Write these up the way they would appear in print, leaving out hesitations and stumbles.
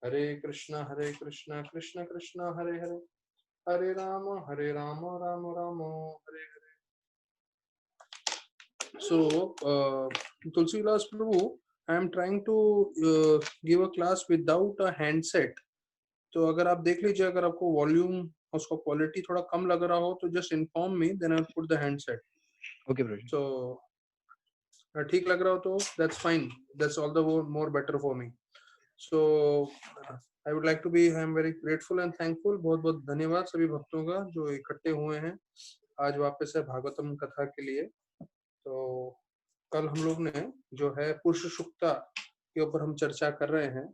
Hare Krishna Krishna Krishna Hare Hare, Hare Ram Ram Ram Hare Hare. So, Tulsidas Prabhu, I am trying to give a class without a handset. तो अगर आप देख लीजिए, अगर आपको वॉल्यूम उसका क्वालिटी थोड़ा कम लग रहा हो तो just inform me, then I put the handset. Okay bro. So ठीक लग रहा हो तो that's fine, that's all the more better for me. So I would like to be, I am very grateful and thankful. बहुत बहुत धन्यवाद सभी भक्तों का जो इकट्ठे हुए हैं आज वापस से भागवतम कथा के लिए। तो कल हम लोग ने जो है पुरुष सूक्ता के ऊपर हम चर्चा कर रहे हैं।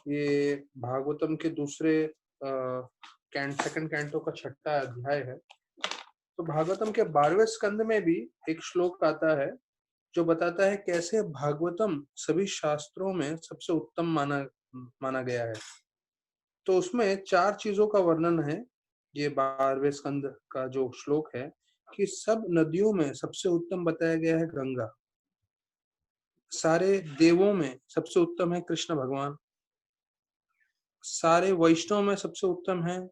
ये भागवतम के दूसरे सेकंड कैंटो का छठा अध्याय है। तो भागवतम के 12वें स्कंद में भी एक श्लोक आता है जो बताता है कैसे भागवतम सभी शास्त्रों में सबसे उत्तम माना गया है। तो उसमें 4 चीजों का वर्णन है। ये 12वें स्कंद का जो श्लोक है कि सब नदियों में सबसे उत्तम बताया गया है गंगा, सारे देवों में सबसे उत्तम है कृष्ण भगवान, सारे वैष्णव में सबसे उत्तम है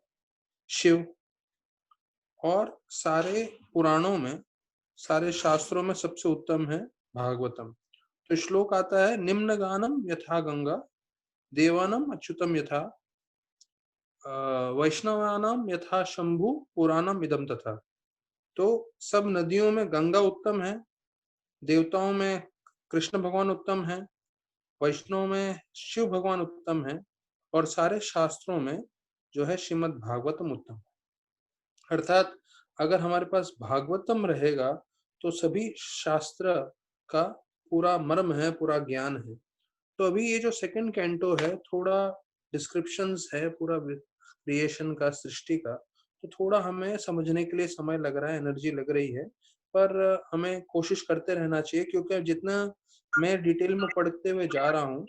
शिव, और सारे पुराणों में, सारे शास्त्रों में सबसे उत्तम है भागवतम। तो श्लोक आता है, निम्न गानम यथा गंगा, देवानम अच्युतम यथा, वैष्णवानाम यथा शंभु, पुराणम इदम तथा। तो सब नदियों में गंगा उत्तम है, देवताओं में कृष्ण भगवान उत्तम है, वैष्णव में शिव भगवान उत्तम है, और सारे शास्त्रों में जो है श्रीमद् भागवतम उत्तम है। अर्थात अगर हमारे पास भागवतम रहेगा तो सभी शास्त्र का पूरा मर्म है, पूरा ज्ञान है। तो अभी ये जो सेकंड कैंटो है, थोड़ा डिस्क्रिप्शंस है पूरा क्रिएशन का, सृष्टि का, तो थोड़ा हमें समझने के लिए समय लग रहा है, एनर्जी लग रही है, पर हमें कोशिश करते रहना चाहिए, क्योंकि जितना मैं डिटेल में पढ़ते हुए जा रहा हूँ,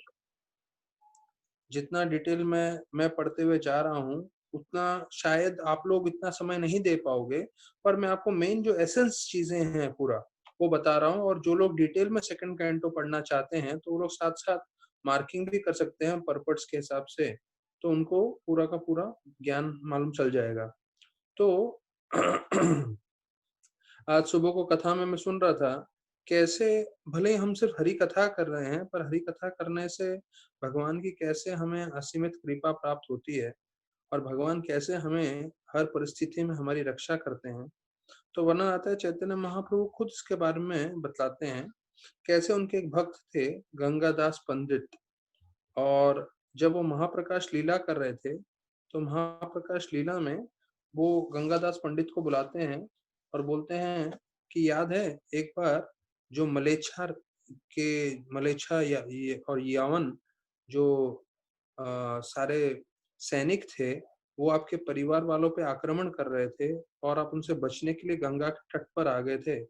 जितना डिटेल में मैं पढ़ते हुए जा रहा हूँ, उतना शायद आप लोग इतना समय नहीं दे पाओगे, पर मैं आपको मेन जो एसेंस चीजें हैं पूरा वो बता रहा हूँ। और जो लोग डिटेल में सेकंड कैंटो पढ़ना चाहते हैं तो वो लोग साथ साथ मार्किंग भी कर सकते हैं पर्पट्स के हिसाब से, तो उनको पूरा का पूरा ज्ञान मालूम चल जाएगा। तो आज सुबह को कथा में मैं सुन रहा था कैसे भले ही हम सिर्फ हरि कथा कर रहे हैं, पर हरि कथा करने से भगवान की कैसे हमें असीमित कृपा प्राप्त होती है, और भगवान कैसे हमें हर परिस्थिति में हमारी रक्षा करते हैं। तो वर्णन आता है, चैतन्य महाप्रभु खुद इसके बारे में बतलाते हैं कैसे उनके एक भक्त थे गंगादास पंडित, और जब वो महाप्रकाश लीला कर रहे थे तो महाप्रकाश लीला में वो गंगादास पंडित को बुलाते हैं और बोलते हैं कि याद है एक बार जो मलेच्छा और यावन जो सारे सैनिक थे, वो आपके परिवार वालों पे आक्रमण कर रहे थे, और आप उनसे बचने के लिए गंगा के तट पर आ गए थे,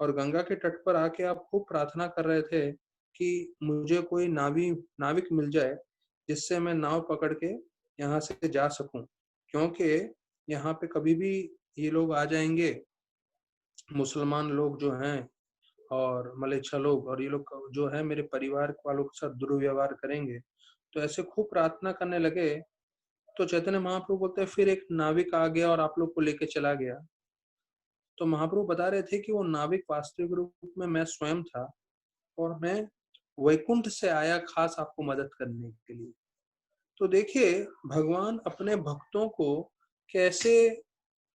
और गंगा के तट पर आके आप खूब प्रार्थना कर रहे थे कि मुझे कोई नाविक मिल जाए जिससे मैं नाव पकड़ के यहाँ से जा सकूं, क्योंकि यहाँ पे कभी भी ये लोग आ जाएंगे, मुसलमान लोग जो हैं और मलेच्छा लोग, और ये लोग जो है मेरे परिवार वालों के साथ दुर्व्यवहार करेंगे। तो ऐसे खूब प्रार्थना करने लगे। तो चैतन्य महाप्रभु बोलते हैं फिर एक नाविक आ गया और आप लोग को लेके चला गया। तो महाप्रभु बता रहे थे कि वो नाविक वास्तविक रूप में मैं स्वयं था, और मैं वैकुंठ से आया खास आपको मदद करने के लिए। तो देखिए भगवान अपने भक्तों को कैसे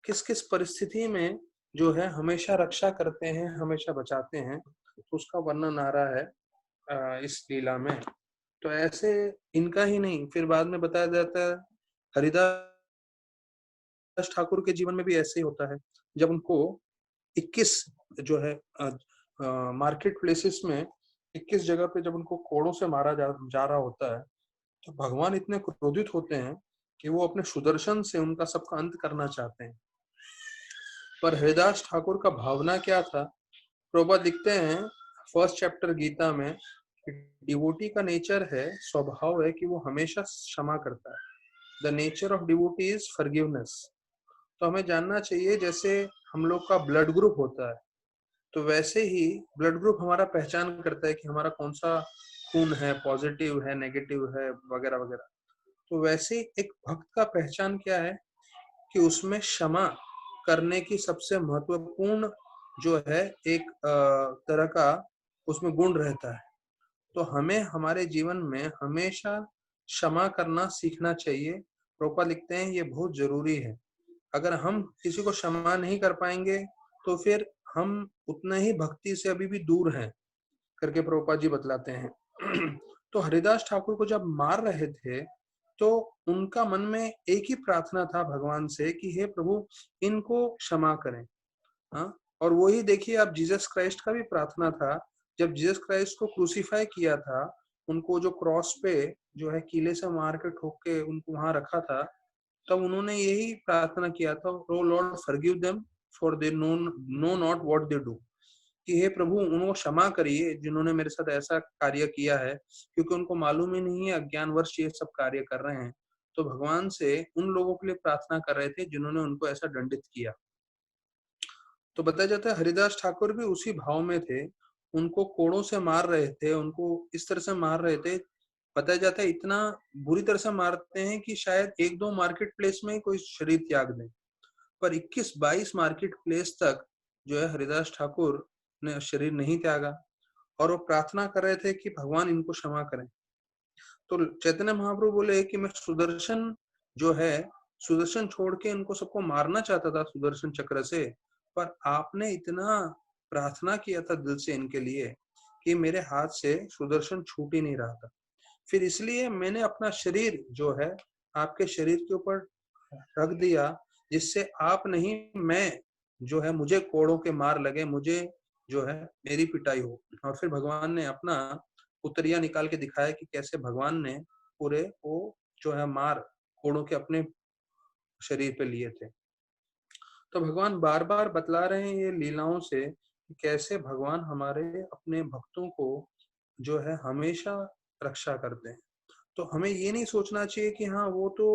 किस किस परिस्थिति में जो है हमेशा रक्षा करते हैं, हमेशा बचाते हैं, तो उसका वर्णन आ रहा है इस लीला में। तो ऐसे इनका ही नहीं, फिर बाद में बताया जाता है हरिदास ठाकुर के जीवन में भी ऐसे ही होता है। जब उनको 21 जो है मार्केट प्लेसेस में 21 जगह पे जब उनको कोड़ों से मारा जा रहा होता है, तो भगवान इतने क्रोधित होते हैं कि वो अपने सुदर्शन से उनका सबका अंत करना चाहते हैं। पर हरिदास ठाकुर का भावना क्या था, प्रभुपाद लिखते हैं फर्स्ट चैप्टर गीता में, डिवोटी का नेचर है, स्वभाव है कि वो हमेशा क्षमा करता है। The nature of devotee is forgiveness. तो हमें जानना चाहिए जैसे हम लोग का ब्लड ग्रुप होता है, तो वैसे ही ब्लड ग्रुप हमारा पहचान करता है कि हमारा कौन सा खून है, पॉजिटिव है, नेगेटिव है, वगैरह वगैरह। तो वैसे एक भक्त का पहचान क्या है कि उसमें क्षमा करने की सबसे महत्वपूर्ण जो है एक तरह का उसमें गुण रहता है। तो हमें हमारे जीवन में हमेशा क्षमा करना सीखना चाहिए। प्रोपा लिखते हैं ये बहुत जरूरी है। अगर हम किसी को क्षमा नहीं कर पाएंगे तो फिर हम उतना ही भक्ति से अभी भी दूर हैं करके प्रभुपाद जी बतलाते हैं। तो हरिदास ठाकुर को जब मार रहे थे तो उनका मन में एक ही प्रार्थना था भगवान से कि हे प्रभु इनको क्षमा करें। हाँ, और वही देखिए आप जीसस क्राइस्ट का भी प्रार्थना था। जब जीसस क्राइस्ट को क्रूसीफाई किया था, उनको जो क्रॉस पे जो है कीले से मार के ठोक के उनको वहां रखा था, तब उन्होंने यही प्रार्थना किया था, O Lord forgive them for they know not what they do, कि हे प्रभु उनको क्षमा करिए जिन्होंने मेरे साथ ऐसा कार्य किया है, क्योंकि उनको मालूम ही नहीं है, अज्ञानवश ये सब कार्य कर रहे हैं। तो भगवान से उन लोगों के लिए प्रार्थना कर रहे थे जिन्होंने उनको ऐसा दंडित किया। तो बताया जाता है हरिदास ठाकुर भी उसी भाव में थे। उनको कोड़ों से मार रहे थे, उनको इस तरह से मार रहे थे, बताया जाता है इतना बुरी तरह से मारते हैं कि शायद 1-2 मार्केट प्लेस में ही कोई शरीर त्याग दे। पर 21-22 मार्केट प्लेस तक जो है हरिदास ठाकुर ने शरीर नहीं त्यागा और वो प्रार्थना कर रहे थे कि भगवान इनको क्षमा करें। तो चैतन्य महाप्रभु बोले कि मैं सुदर्शन जो है, सुदर्शन छोड़ के इनको सबको मारना चाहता था सुदर्शन चक्र से, पर आपने इतना प्रार्थना किया था दिल से इनके लिए कि मेरे हाथ से सुदर्शन छूट ही नहीं रहा था। फिर इसलिए मैंने अपना शरीर जो है आपके शरीर के ऊपर रख दिया, जिससे आप नहीं मैं जो है मुझे कोड़ों के मार लगे, मुझे जो है मेरी पिटाई हो। और फिर भगवान ने अपना उतरिया निकाल के दिखाया कि कैसे भगवान ने पूरे वो जो है मार कोड़ों के अपने शरीर पे लिए थे। तो भगवान बार बार बतला रहे हैं ये लीलाओं से कि कैसे भगवान हमारे अपने भक्तों को जो है हमेशा रक्षा करते हैं। तो हमें ये नहीं सोचना चाहिए कि हाँ वो तो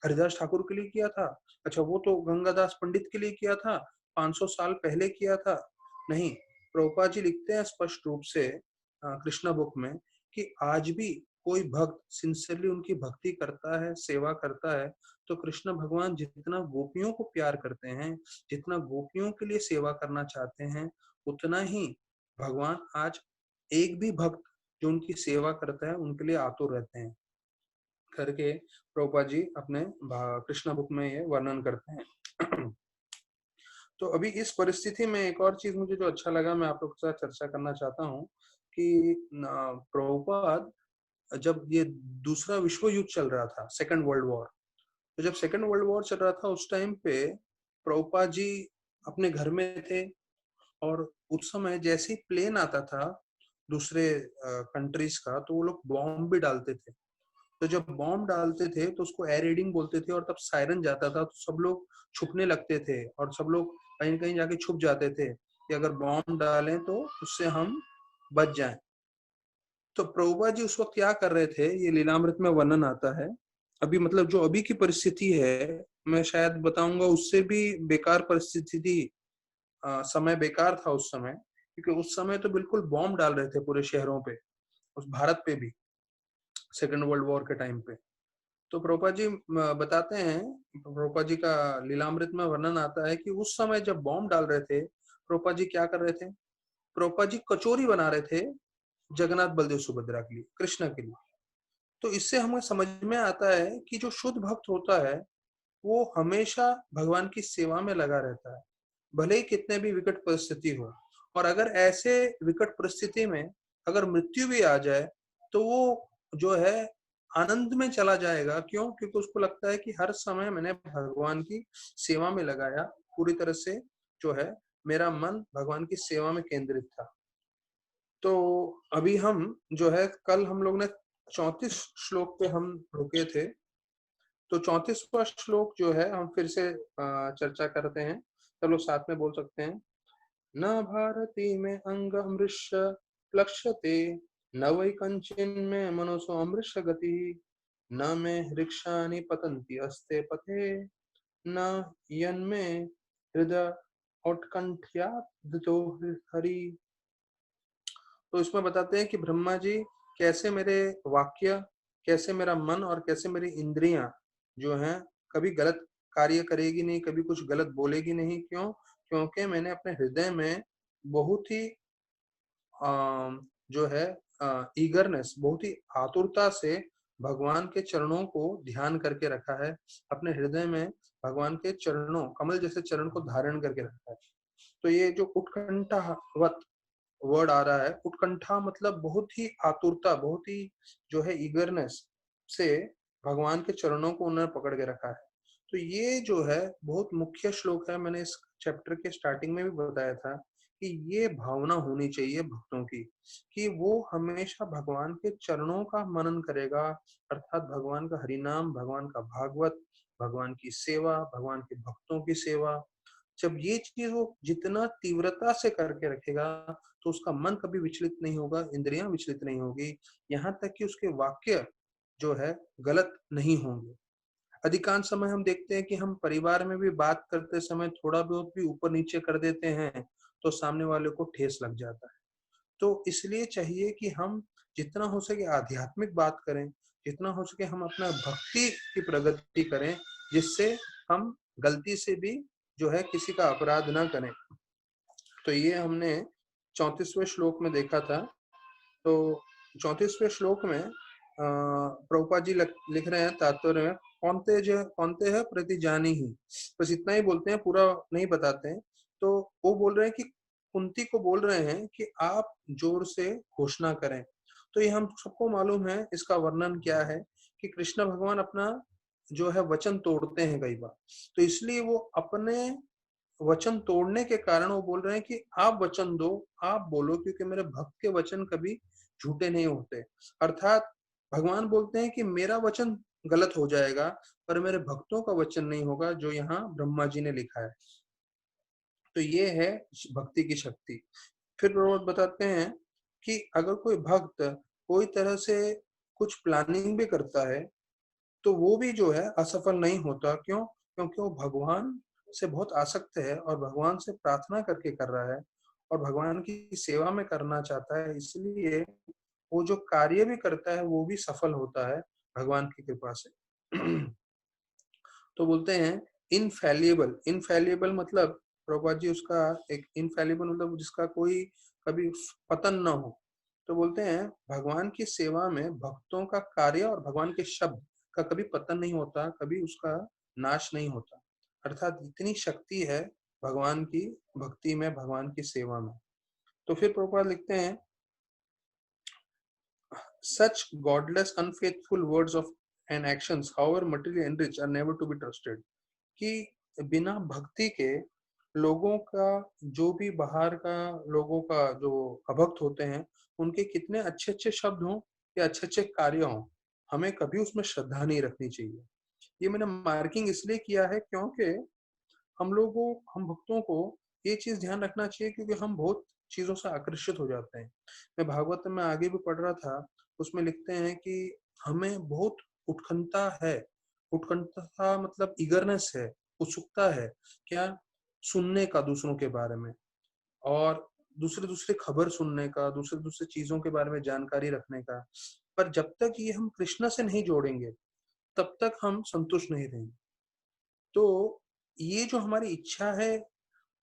हरिदास ठाकुर के लिए किया था, अच्छा वो तो गंगादास पंडित के लिए किया था, 500 साल पहले किया था। नहीं, प्रभुपाद जी लिखते हैं स्पष्ट रूप से कृष्णा बुक में कि आज भी कोई भक्त सिंसियरली उनकी भक्ति करता है, सेवा करता है, तो कृष्ण भगवान जितना गोपियों को प्यार करते हैं, जितना गोपियों के लिए सेवा करना चाहते हैं, उतना ही भगवान आज एक भी भक्त जो उनकी सेवा करता है उनके लिए आतुर रहते हैं करके प्रभुपाद जी अपने कृष्णा बुक में ये वर्णन करते हैं। तो अभी इस परिस्थिति में एक और चीज मुझे जो अच्छा लगा मैं आप लोग के साथ चर्चा करना चाहता हूँ कि प्रभुपाद जब ये दूसरा विश्व युद्ध चल रहा था, सेकंड वर्ल्ड वॉर, तो जब सेकंड वर्ल्ड वॉर चल रहा था उस टाइम पे प्रभुपाद जी अपने घर में थे और उस समय जैसे ही प्लेन आता था दूसरे कंट्रीज का तो वो लोग बॉम्ब भी डालते थे। तो जब बॉम्ब डालते थे तो उसको एयर रेडिंग बोलते थे और तब सायरन जाता था तो सब लोग छुपने लगते थे और सब लोग कहीं कहीं जाके छुप जाते थे कि अगर बॉम्ब डालें तो उससे हम बच जाएं। तो प्रभुपाद जी उस वक्त क्या कर रहे थे ये लीलामृत में वर्णन आता है। अभी मतलब जो अभी की परिस्थिति है मैं शायद बताऊंगा उससे भी बेकार परिस्थिति थी। समय बेकार था उस समय, क्योंकि उस समय तो बिल्कुल बॉम्ब डाल रहे थे पूरे शहरों पे, उस भारत पे भी सेकेंड वर्ल्ड वॉर के टाइम पे। तो प्रभुपाद जी बताते हैं, प्रभुपाद जी का लीलामृत में वर्णन आता है कि उस समय जब बॉम्ब डाल रहे थे प्रभुपाद जी क्या कर रहे थे। प्रभुपाद जी कचोरी बना रहे थे जगन्नाथ बलदेव सुभद्रा के लिए, कृष्ण के लिए। तो इससे हमें समझ में आता है कि जो शुद्ध भक्त होता है वो हमेशा भगवान की सेवा में लगा रहता है, भले ही कितने भी विकट परिस्थिति हो। और अगर ऐसे विकट परिस्थिति में अगर मृत्यु भी आ जाए तो वो जो है आनंद में चला जाएगा। क्यों? क्योंकि उसको लगता है कि हर समय मैंने भगवान की सेवा में लगाया, पूरी तरह से जो है मेरा मन भगवान की सेवा में केंद्रित था। तो अभी हम जो है कल हम लोग ने 34 श्लोक पे हम रुके थे। तो 34वां श्लोक जो है हम फिर से चर्चा करते हैं। चलो साथ में बोल सकते हैं। न भारती में अंग अमृष प्लक्ष्यते, न वै कंचिन में मनोसो अमृष गति, न में वृक्षाणि पतन्ति अस्ते पथे, न यन्मे हृदय उत्कंठ्यादतो हरि। तो इसमें बताते हैं कि ब्रह्मा जी कैसे मेरे वाक्य कैसे मेरा मन और कैसे मेरी इंद्रियां जो हैं कभी गलत कार्य करेगी नहीं, कभी कुछ गलत बोलेगी नहीं। क्यों? क्योंकि मैंने अपने हृदय में बहुत ही जो है ईगरनेस, बहुत ही आतुरता से भगवान के चरणों को ध्यान करके रखा है। अपने हृदय में भगवान के चरणों, कमल जैसे चरण को धारण करके रखा है। तो ये जो उत्कंठावत वर्ड आ रहा है, उत्कंठा मतलब बहुत ही आतुरता, बहुत ही जो है ईगरनेस से भगवान के चरणों को उन्होंने पकड़ के रखा है। तो ये जो है बहुत मुख्य श्लोक है। मैंने इस चैप्टर के स्टार्टिंग में भी बताया था कि ये भावना होनी चाहिए भक्तों की कि वो हमेशा भगवान के चरणों का मनन करेगा, अर्थात भगवान का हरिनाम, भगवान का भागवत, भगवान की सेवा, भगवान के भक्तों की सेवा। जब ये चीज वो जितना तीव्रता से करके रखेगा तो उसका मन कभी विचलित नहीं होगा, इंद्रियां विचलित नहीं होगी, यहाँ तक कि उसके वाक्य जो है गलत नहीं होंगे। अधिकांश समय हम देखते हैं कि हम परिवार में भी बात करते समय थोड़ा बहुत भी ऊपर नीचे कर देते हैं तो सामने वाले को ठेस लग जाता है। तो इसलिए चाहिए कि हम जितना हो सके आध्यात्मिक बात करें, जितना हो सके हम अपना भक्ति की प्रगति करें, जिससे हम गलती से भी जो है किसी का अपराध ना करें। तो ये हमने 34वें श्लोक में देखा था। तो 34वें श्लोक में प्रभुपाद जी लिख रहे हैं तात्पर्य में, कौनते है प्रति जानी ही, बस इतना ही बोलते हैं, पूरा नहीं बताते हैं। तो वो बोल रहे हैं कि कुंती को बोल रहे हैं कि आप जोर से घोषणा करें। तो ये हम सबको मालूम है, इसका वर्णन क्या है कि कृष्ण भगवान अपना जो है वचन तोड़ते हैं कई बार। तो इसलिए वो अपने वचन तोड़ने के कारण वो बोल रहे हैं कि आप वचन दो, आप बोलो, क्योंकि मेरे भक्त के वचन कभी झूठे नहीं होते। अर्थात भगवान बोलते हैं कि मेरा वचन गलत हो जाएगा पर मेरे भक्तों का वचन नहीं होगा, जो यहाँ ब्रह्मा जी ने लिखा है। तो ये है भक्ति की शक्ति। फिर प्रभुपाद बताते हैं कि अगर कोई भक्त कोई तरह से कुछ प्लानिंग भी करता है तो वो भी जो है असफल नहीं होता। क्यों? क्योंकि वो भगवान से बहुत आसक्त है और भगवान से प्रार्थना करके कर रहा है और भगवान की सेवा में करना चाहता है, इसलिए वो जो कार्य भी करता है वो भी सफल होता है भगवान की कृपा से। तो बोलते हैं इनफैलिएबल। इनफैलिएबल मतलब प्रभुपाद जी उसका एक इनफैलिएबल मतलब जिसका कोई कभी पतन ना हो। तो बोलते हैं भगवान की सेवा में भक्तों का कार्य और भगवान के शब्द का कभी पतन नहीं होता, कभी उसका नाश नहीं होता। अर्थात इतनी शक्ति है भगवान की भक्ति में, भगवान की सेवा में। तो फिर प्रभुपाद लिखते हैं such godless unfaithful words of and actions however materially enriched are never to be trusted। कि बिना भक्ति के लोगों का जो भी बाहर का लोगों का जो अभक्त होते हैं उनके कितने अच्छे अच्छे शब्द हों या अच्छे अच्छे कार्य हों, हमें कभी उसमें श्रद्धा नहीं रखनी चाहिए। ये मैंने मार्किंग इसलिए किया है क्योंकि हम भक्तों को ये चीज ध्यान रखना चाहिए, क्योंकि हम बहुत चीजों से आकर्षित हो जाते हैं। मैं भागवत में आगे भी पढ़ रहा था, उसमें लिखते हैं कि हमें बहुत उत्कंठा है। उत्कंठा मतलब ईगरनेस है, उत्सुकता है क्या? सुनने का दूसरों के बारे में, और दूसरे दूसरे खबर सुनने का, दूसरे दूसरे चीजों के बारे में जानकारी रखने का। पर जब तक ये हम कृष्ण से नहीं जोड़ेंगे तब तक हम संतुष्ट नहीं रहेंगे। तो ये जो हमारी इच्छा है,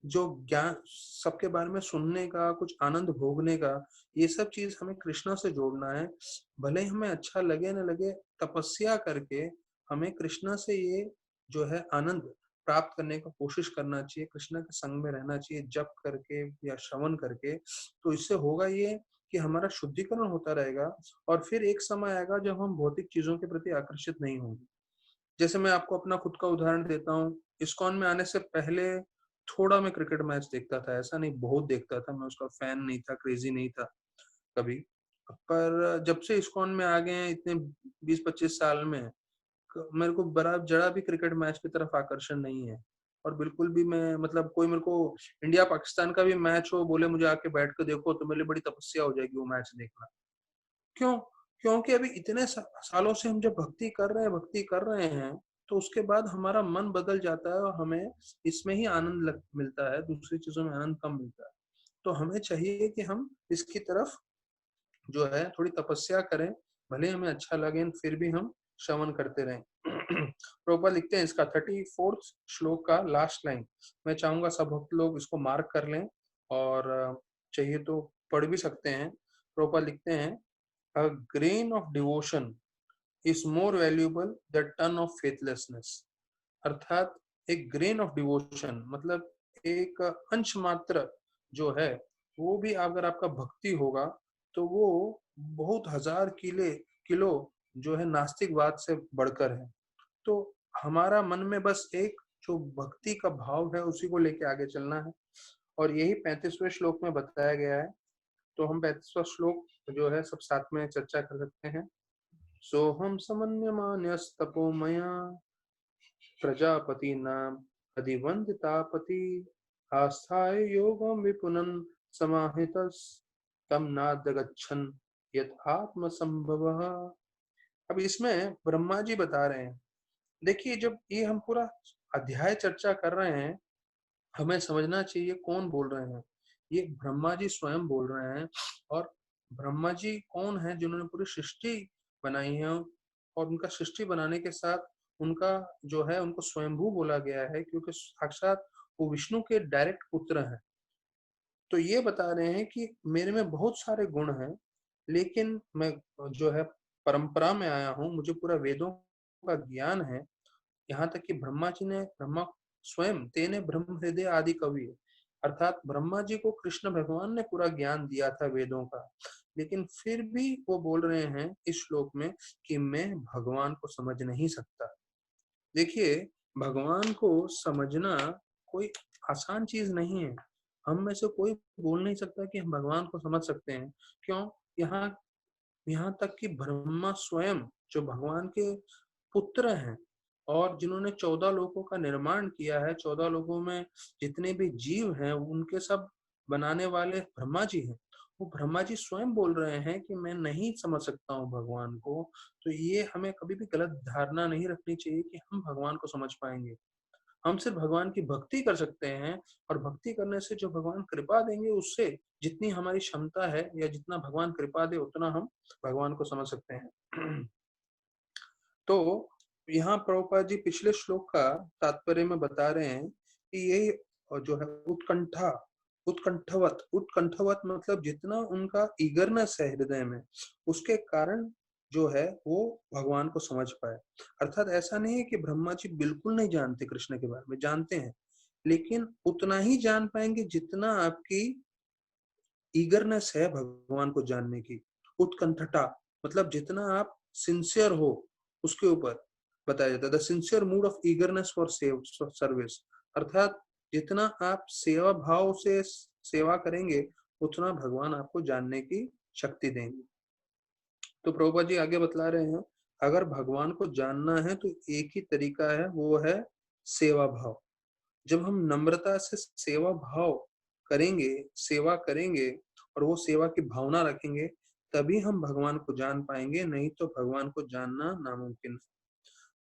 जो ज्ञान सबके बारे में सुनने का, कुछ आनंद भोगने का, ये सब चीज हमें कृष्णा से जोड़ना है। भले ही हमें अच्छा लगे न लगे, तपस्या करके हमें कृष्णा से ये जो है आनंद प्राप्त करने का कोशिश करना चाहिए, कृष्णा के संग में रहना चाहिए, जप करके या श्रवण करके। तो इससे होगा ये कि हमारा शुद्धिकरण होता रहेगा और फिर एक समय आएगा जब हम भौतिक चीजों के प्रति आकर्षित नहीं होंगे। जैसे मैं आपको अपना खुद का उदाहरण देता हूँ, इस्कॉन में आने से पहले थोड़ा मैं क्रिकेट मैच देखता था, ऐसा नहीं बहुत देखता था, मैं उसका फैन नहीं था, क्रेजी नहीं था कभी। पर जब से इस्कॉन में आ गए हैं इतने 20-25 साल में, मेरे को बड़ा जरा भी क्रिकेट मैच की तरफ आकर्षण नहीं है। और बिल्कुल भी मैं मतलब कोई मेरे को इंडिया पाकिस्तान का भी मैच हो बोले मुझे आके बैठ के देखो तो मेरे लिए बड़ी तपस्या हो जाएगी वो मैच देखना। क्यों? क्योंकि अभी इतने सालों से हम जब भक्ति कर रहे हैं, तो उसके बाद हमारा मन बदल जाता है और हमें इसमें ही आनंद मिलता है, दूसरी चीजों में आनंद कम मिलता है। तो हमें चाहिए कि हम इसकी तरफ जो है थोड़ी तपस्या करें, भले हमें अच्छा लगे फिर भी हम श्रवण करते रहें। प्रभुपाद लिखते हैं इसका 34th श्लोक का लास्ट लाइन, मैं चाहूंगा सब भक्त लोग इसको मार्क कर लें और चाहिए तो पढ़ भी सकते हैं। प्रभुपाद लिखते हैं, a grain of devotion is more valuable than ton of faithlessness. अर्थात एक ग्रेन ऑफ डिवोशन मतलब एक अंश मात्र जो है, वो भी अगर आपका भक्ति होगा तो वो बहुत हजार किलो जो है नास्तिकवाद से बढ़कर है। तो हमारा मन में बस एक जो भक्ति का भाव है उसी को लेके आगे चलना है, और यही 35वें श्लोक में बताया गया है। तो हम 35वां श्लोक जो है सब साथ में चर्चा कर सकते हैं। सोहम समन्यमान्यस्तपोमया प्रजापतीनाम अधिवन्दितापति आस्थाय योगं विपुनं समाहितस् तम नादगच्छन् यत् आत्मसंभवः। अब इसमें ब्रह्मा जी बता रहे हैं, देखिए जब ये हम पूरा अध्याय चर्चा कर रहे हैं, हमें समझना चाहिए कौन बोल रहे हैं। ये ब्रह्मा जी स्वयं बोल रहे हैं। और ब्रह्मा जी कौन है, जिन्होंने पूरी सृष्टि बनाई है, और उनका सृष्टि बनाने के साथ उनका जो है उनको स्वयंभू बोला गया है, क्योंकि साक्षात वो विष्णु के डायरेक्ट पुत्र हैं। तो ये बता रहे हैं कि मेरे में बहुत सारे गुण हैं, लेकिन मैं जो है परंपरा में आया हूँ, मुझे पूरा वेदों का ज्ञान है। यहाँ तक कि ब्रह्मा स्वयं तेने ब्रह्म हृदय आदि कवि, अर्थात ब्रह्मा जी को कृष्ण भगवान ने पूरा ज्ञान दिया था वेदों का, लेकिन फिर भी वो बोल रहे हैं इस श्लोक में कि मैं भगवान को समझ नहीं सकता। देखिए, भगवान को समझना कोई आसान चीज नहीं है। हम में से कोई बोल नहीं सकता कि हम भगवान को समझ सकते हैं। क्यों? यहाँ यहाँ तक कि ब्रह्मा स्वयं जो भगवान के पुत्र हैं और जिन्होंने 14 लोकों का निर्माण किया है, 14 लोकों में जितने भी जीव हैं उनके सब बनाने वाले ब्रह्मा जी हैं। वो ब्रह्मा जी स्वयं बोल रहे हैं कि मैं नहीं समझ सकता हूँ भगवान को। तो ये हमें कभी भी गलत धारणा नहीं रखनी चाहिए कि हम भगवान को समझ पाएंगे। हम सिर्फ भगवान की भक्ति कर सकते हैं, और भक्ति करने से जो भगवान कृपा देंगे उससे जितनी हमारी क्षमता है या जितना भगवान कृपा दे उतना हम भगवान को समझ सकते हैं। तो यहाँ प्रभुपाद जी पिछले श्लोक का तात्पर्य में बता रहे हैं कि ये जो है उत्कंठवत मतलब जितना उनका ईगरनेस है हृदय में, उसके कारण जो है वो भगवान को समझ पाए। अर्थात ऐसा नहीं है कि ब्रह्मा जी बिल्कुल नहीं जानते, कृष्ण के बारे में जानते हैं, लेकिन उतना ही जान पाएंगे जितना आपकी ईगरनेस है भगवान को जानने की। उत्कंठता मतलब जितना आप सिंसियर हो उसके ऊपर बताया जाता है। The sincere mood off eagerness for service, अर्थात जितना आप सेवा भाव से सेवा करेंगे उतना भगवान आपको जानने की शक्ति देंगे। तो प्रभुपाद जी आगे बतला रहे हैं, अगर भगवान को जानना है तो एक ही तरीका है, वो है सेवा भाव। जब हम नम्रता से सेवा भाव करेंगे, सेवा करेंगे और वो सेवा की भावना रखेंगे, तभी हम भगवान को जान पाएंगे, नहीं तो भगवान को जानना नामुमकिन है।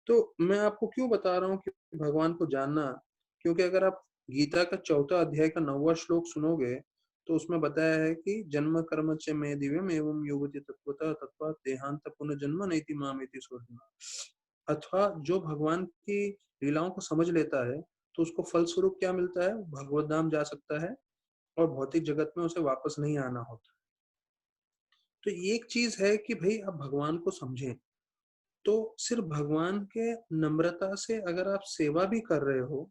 तो मैं आपको क्यों बता रहा हूँ कि भगवान को जानना, क्योंकि अगर आप गीता का 4 अध्याय का 9वां श्लोक सुनोगे तो उसमें बताया है कि जन्म कर्म च मे दिव्यम एवं युवति तत्वतः तत्वा देहांत पुनर्जन्म नैति मामेति सोर्जुना। अथवा जो भगवान की लीलाओं को समझ लेता है तो उसको फल स्वरूप क्या मिलता है? भगवत धाम जा सकता है और भौतिक जगत में उसे वापस नहीं आना होता। तो ये एक चीज है कि भाई आप भगवान को समझें। तो सिर्फ भगवान के नम्रता से अगर आप सेवा भी कर रहे हो,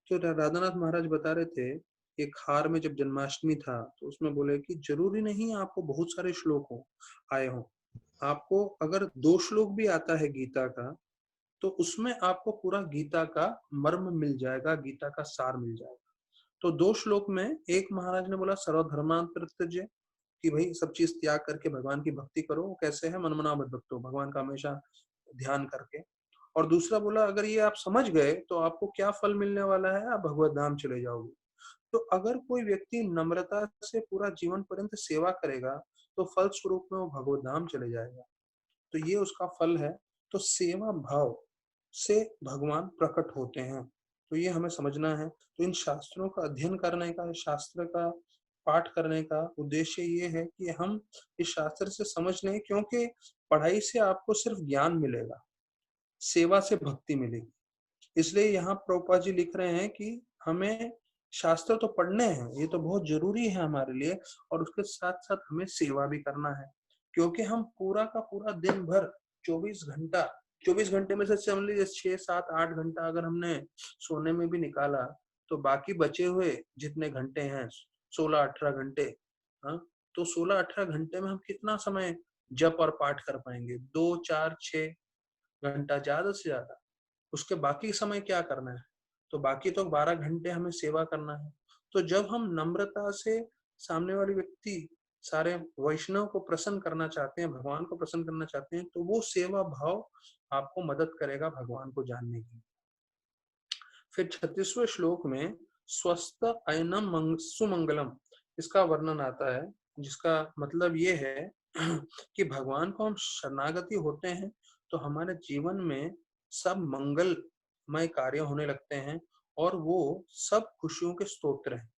तो राधानाथ महाराज बता रहे थे, एक हार में जब जन्माष्टमी था तो उसमें बोले कि जरूरी नहीं आपको बहुत सारे श्लोक हो आए हो, आपको अगर 2 श्लोक भी आता है गीता का तो उसमें आपको पूरा गीता का मर्म मिल जाएगा, गीता का सार मिल जाएगा। तो 2 श्लोक में एक महाराज ने बोला सर्वधर्मान् परित्यज्य, कि भाई सब चीज त्याग करके भगवान की भक्ति करो। वो कैसे है? मनमना मत भक्तो, भगवान का हमेशा ध्यान करके। और दूसरा बोला अगर ये आप समझ गए तो आपको क्या फल मिलने वाला है? आप भगवत धाम चले जाओगे। तो अगर कोई व्यक्ति नम्रता से पूरा जीवन पर्यंत सेवा करेगा तो फल स्वरूप में वो भगवत धाम चले जाएगा। तो ये उसका फल है। तो सेवा भाव से भगवान प्रकट होते हैं, तो ये हमें समझना है। तो इन शास्त्रों का अध्ययन करने का, शास्त्र का पाठ करने का उद्देश्य ये है कि हम इस शास्त्र से समझ लें, क्योंकि पढ़ाई से आपको सिर्फ ज्ञान मिलेगा, सेवा से भक्ति मिलेगी। इसलिए यहाँ प्रभुपाद जी लिख रहे हैं कि हमें शास्त्र तो पढ़ने हैं, ये तो बहुत जरूरी है हमारे लिए, और उसके साथ साथ हमें सेवा भी करना है, क्योंकि हम पूरा का पूरा दिन भर 24 घंटे में से समझ लीजिए 6, 7, 8 घंटा अगर हमने सोने में भी निकाला, तो बाकी बचे हुए जितने घंटे हैं 16-18 घंटे, हाँ, तो 16-18 घंटे में हम कितना समय जप और पाठ कर पाएंगे? 2, 4, 6 घंटा ज्यादा से ज्यादा। उसके बाकी समय क्या करना है? तो बाकी तो 12 घंटे हमें सेवा करना है। तो जब हम नम्रता से सामने वाले व्यक्ति, सारे वैष्णव को प्रसन्न करना चाहते हैं, भगवान को प्रसन्न करना चाहते हैं, तो वो सेवा भाव आपको मदद करेगा भगवान को जानने की। फिर 36वें श्लोक में स्वस्थ अयनम सुमंगलम, इसका वर्णन आता है, जिसका मतलब ये है कि भगवान को हम शरणागति होते हैं तो हमारे जीवन में सब मंगलमय कार्य होने लगते हैं, और वो सब खुशियों के स्तोत्र हैं।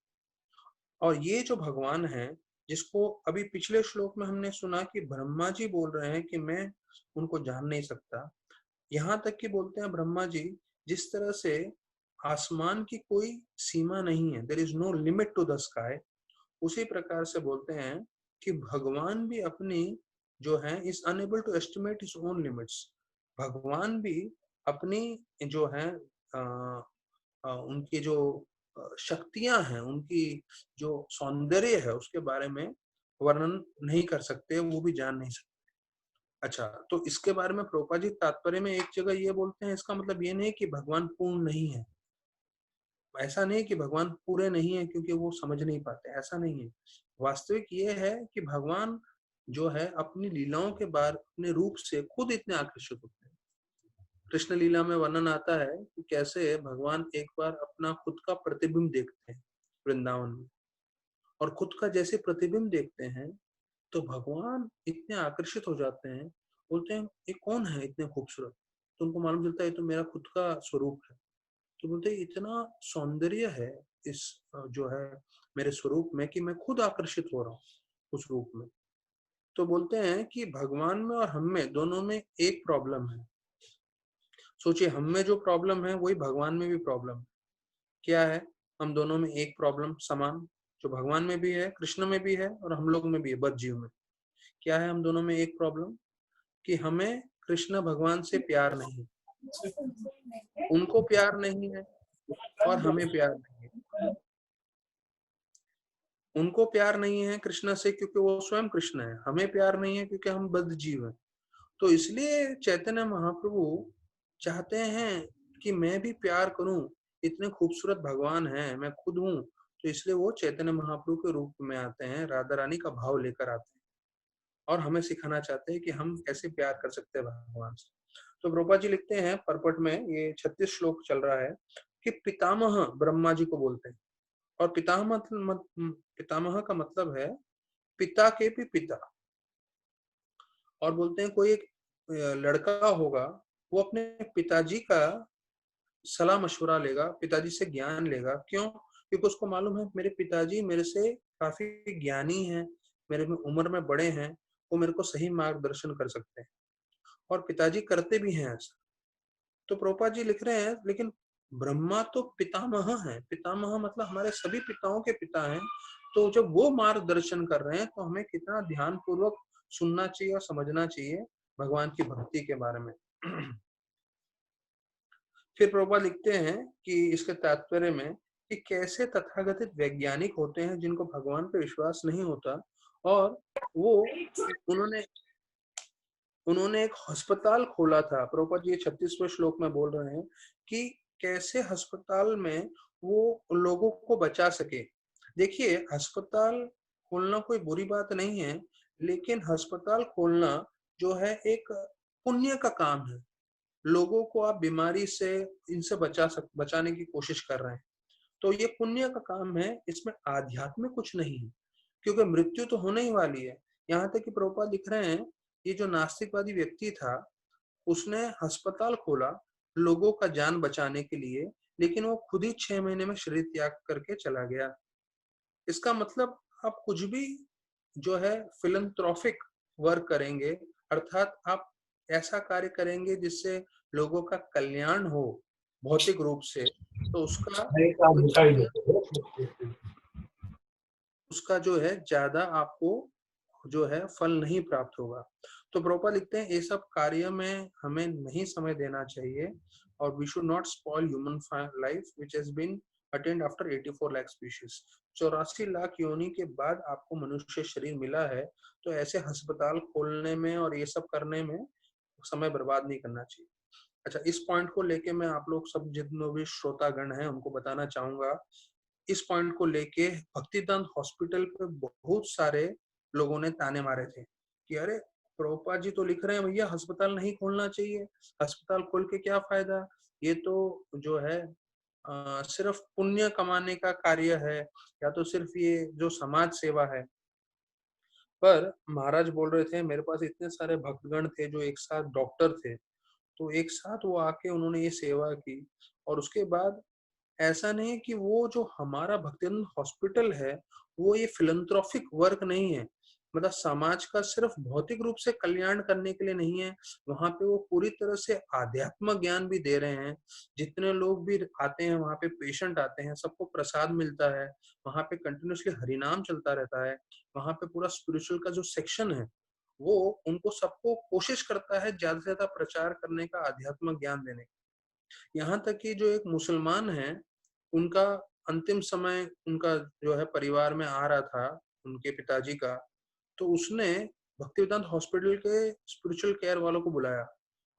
और ये जो भगवान है, जिसको अभी पिछले श्लोक में हमने सुना कि ब्रह्मा जी बोल रहे हैं कि मैं उनको जान नहीं सकता, यहाँ तक कि बोलते हैं ब्रह्मा जी, जिस तरह से आसमान की कोई सीमा नहीं है, there is no limit to the sky, उसी प्रकार से बोलते हैं कि भगवान भी अपनी जो है is unable to estimate his own limits. भगवान भी अपनी जो है उनकी जो शक्तियां हैं, उनकी जो सौंदर्य है, उसके बारे में वर्णन नहीं कर सकते, वो भी जान नहीं सकते। अच्छा, तो इसके बारे में प्रभुपाद जी तात्पर्य में एक जगह ये बोलते हैं, इसका मतलब ये नहीं कि भगवान पूर्ण नहीं है, ऐसा नहीं है कि भगवान पूरे नहीं है क्योंकि वो समझ नहीं पाते, ऐसा नहीं है। वास्तविक ये है कि भगवान जो है अपनी लीलाओं के बाद अपने रूप से खुद इतने आकर्षित होते हैं। कृष्ण लीला में वर्णन आता है कि कैसे भगवान एक बार अपना खुद का प्रतिबिंब देखते हैं वृंदावन में, और खुद का जैसे प्रतिबिंब देखते हैं तो भगवान इतने आकर्षित हो जाते हैं, बोलते हैं ये कौन है इतने खूबसूरत? तो उनको मालूम चलता है ये तो मेरा खुद का स्वरूप है। तो बोलते हैं इतना सौंदर्य है इस जो है मेरे स्वरूप में कि मैं खुद आकर्षित हो रहा हूँ उस रूप में। तो बोलते हैं कि भगवान में और हम में दोनों में एक प्रॉब्लम है। सोचिए, हम में जो प्रॉब्लम है वही भगवान में भी प्रॉब्लम है। क्या है? हम दोनों में एक प्रॉब्लम समान, जो भगवान में भी है, कृष्ण में भी है, और हम लोग में भी है, बद्ध जीव में। क्या है हम दोनों में एक प्रॉब्लम? कि हमें कृष्ण भगवान से प्यार नहीं, उनको प्यार नहीं है और हमें प्यार नहीं है। उनको प्यार नहीं है कृष्ण से क्योंकि वो स्वयं कृष्ण है, हमें प्यार नहीं है क्योंकि हम बद्ध जीव हैं। तो इसलिए चैतन्य महाप्रभु चाहते हैं कि मैं भी प्यार करूं, इतने खूबसूरत भगवान हैं, मैं खुद हूं। तो इसलिए वो चैतन्य महाप्रभु के रूप में आते हैं, राधा रानी का भाव लेकर आते हैं, और हमें सिखाना चाहते हैं कि हम कैसे प्यार कर सकते हैं भगवान से। तो प्रभुपाद जी लिखते हैं परपट में, ये 36 श्लोक चल रहा है, कि पितामह ब्रह्मा जी को बोलते हैं। और पितामह का मतलब है पिता के भी पिता। और बोलते हैं कोई एक लड़का होगा, वो अपने पिताजी का सलाह मशवरा लेगा, पिताजी से ज्ञान लेगा। क्यों? क्योंकि उसको मालूम है मेरे पिताजी मेरे से काफी ज्ञानी हैं, मेरे में उम्र में बड़े हैं, वो मेरे को सही मार्गदर्शन कर सकते हैं, और पिताजी करते भी हैं ऐसा। तो प्रभुपाद जी लिख रहे हैं लेकिन ब्रह्मा तो पितामह है, पितामह मतलब हमारे सभी पिताओं के पिता हैं। तो जब वो मार्गदर्शन कर रहे हैं तो हमें कितना ध्यान पूर्वक सुनना चाहिए और समझना चाहिए भगवान की भक्ति के बारे में। फिर प्रभुपाद लिखते हैं कि इसके तात्पर्य में कि कैसे तथाकथित वैज्ञानिक होते हैं जिनको भगवान पे विश्वास नहीं होता, और वो उन्होंने उन्होंने एक अस्पताल खोला था। प्रभुपाद जी 36वें श्लोक में बोल रहे हैं कि कैसे अस्पताल में वो लोगों को बचा सके। देखिए, अस्पताल खोलना कोई बुरी बात नहीं है, लेकिन अस्पताल खोलना जो है एक पुण्य का काम है। लोगों को आप बीमारी से इनसे बचाने की कोशिश कर रहे हैं, तो ये पुण्य का काम है, इसमें आध्यात्मिक कुछ नहीं है, क्योंकि मृत्यु तो होने ही वाली है। यहाँ तक कि प्रभुपाद लिख रहे हैं, ये जो नास्तिकवादी व्यक्ति था, उसने अस्पताल खोला लोगों का जान बचाने के लिए, लेकिन वो खुद ही 6 महीने में शरीर त्याग करके चला गया। इसका मतलब आप कुछ भी जो है फिलंथ्रोपिक वर्क करेंगे, अर्थात आप ऐसा कार्य करेंगे जिससे लोगों का कल्याण हो भौतिक रूप से, तो उसका उसका जो है ज्यादा आपको जो है फल नहीं प्राप्त होगा। तो प्रभुपाद लिखते हैं ये सब कार्य में हमें नहीं समय देना चाहिए, और we should not spoil human life which has been attend after 84 lakh species. 84 lakh योनि के बाद आपको मनुष्य शरीर मिला है, तो ऐसे अस्पताल खोलने में और ये सब करने में समय बर्बाद नहीं करना चाहिए। अच्छा, इस पॉइंट को लेके मैं आप लोग सब जितने भी श्रोतागण हैं उनको बताना चाहूंगा। इस पॉइंट को लेके भक्तिदान हॉस्पिटल पे बहुत सारे लोगों ने ताने मारे थे कि अरे प्रभुपाद जी तो लिख रहे हैं भैया अस्पताल नहीं खोलना चाहिए, अस्पताल खोल के क्या फायदा, ये तो जो है सिर्फ पुण्य कमाने का कार्य है, या तो सिर्फ ये जो समाज सेवा है। पर महाराज बोल रहे थे मेरे पास इतने सारे भक्तगण थे जो एक साथ डॉक्टर थे, तो एक साथ वो आके उन्होंने ये सेवा की। और उसके बाद ऐसा नहीं है कि वो जो हमारा भक्तिनाथ हॉस्पिटल है वो ये फिलंथ्रोपिक वर्क नहीं है, मतलब समाज का सिर्फ भौतिक रूप से कल्याण करने के लिए नहीं है, वहां पे वो पूरी तरह से आध्यात्म ज्ञान भी दे रहे हैं। जितने लोग भी आते हैं वहां पे, पेशेंट आते हैं, सबको प्रसाद मिलता है, वहां पे कंटिन्यूसली हरिनाम चलता रहता है, वहां पे पूरा स्पिरिचुअल का जो सेक्शन है वो उनको सबको कोशिश करता है ज्यादा से ज्यादा प्रचार करने का, आध्यात्म ज्ञान देने का। यहाँ तक कि जो एक मुसलमान है, उनका अंतिम समय उनका जो है परिवार में आ रहा था, उनके पिताजी का, तो उसने भक्तिवेदांत हॉस्पिटल के स्पिरिचुअल केयर वालों को बुलाया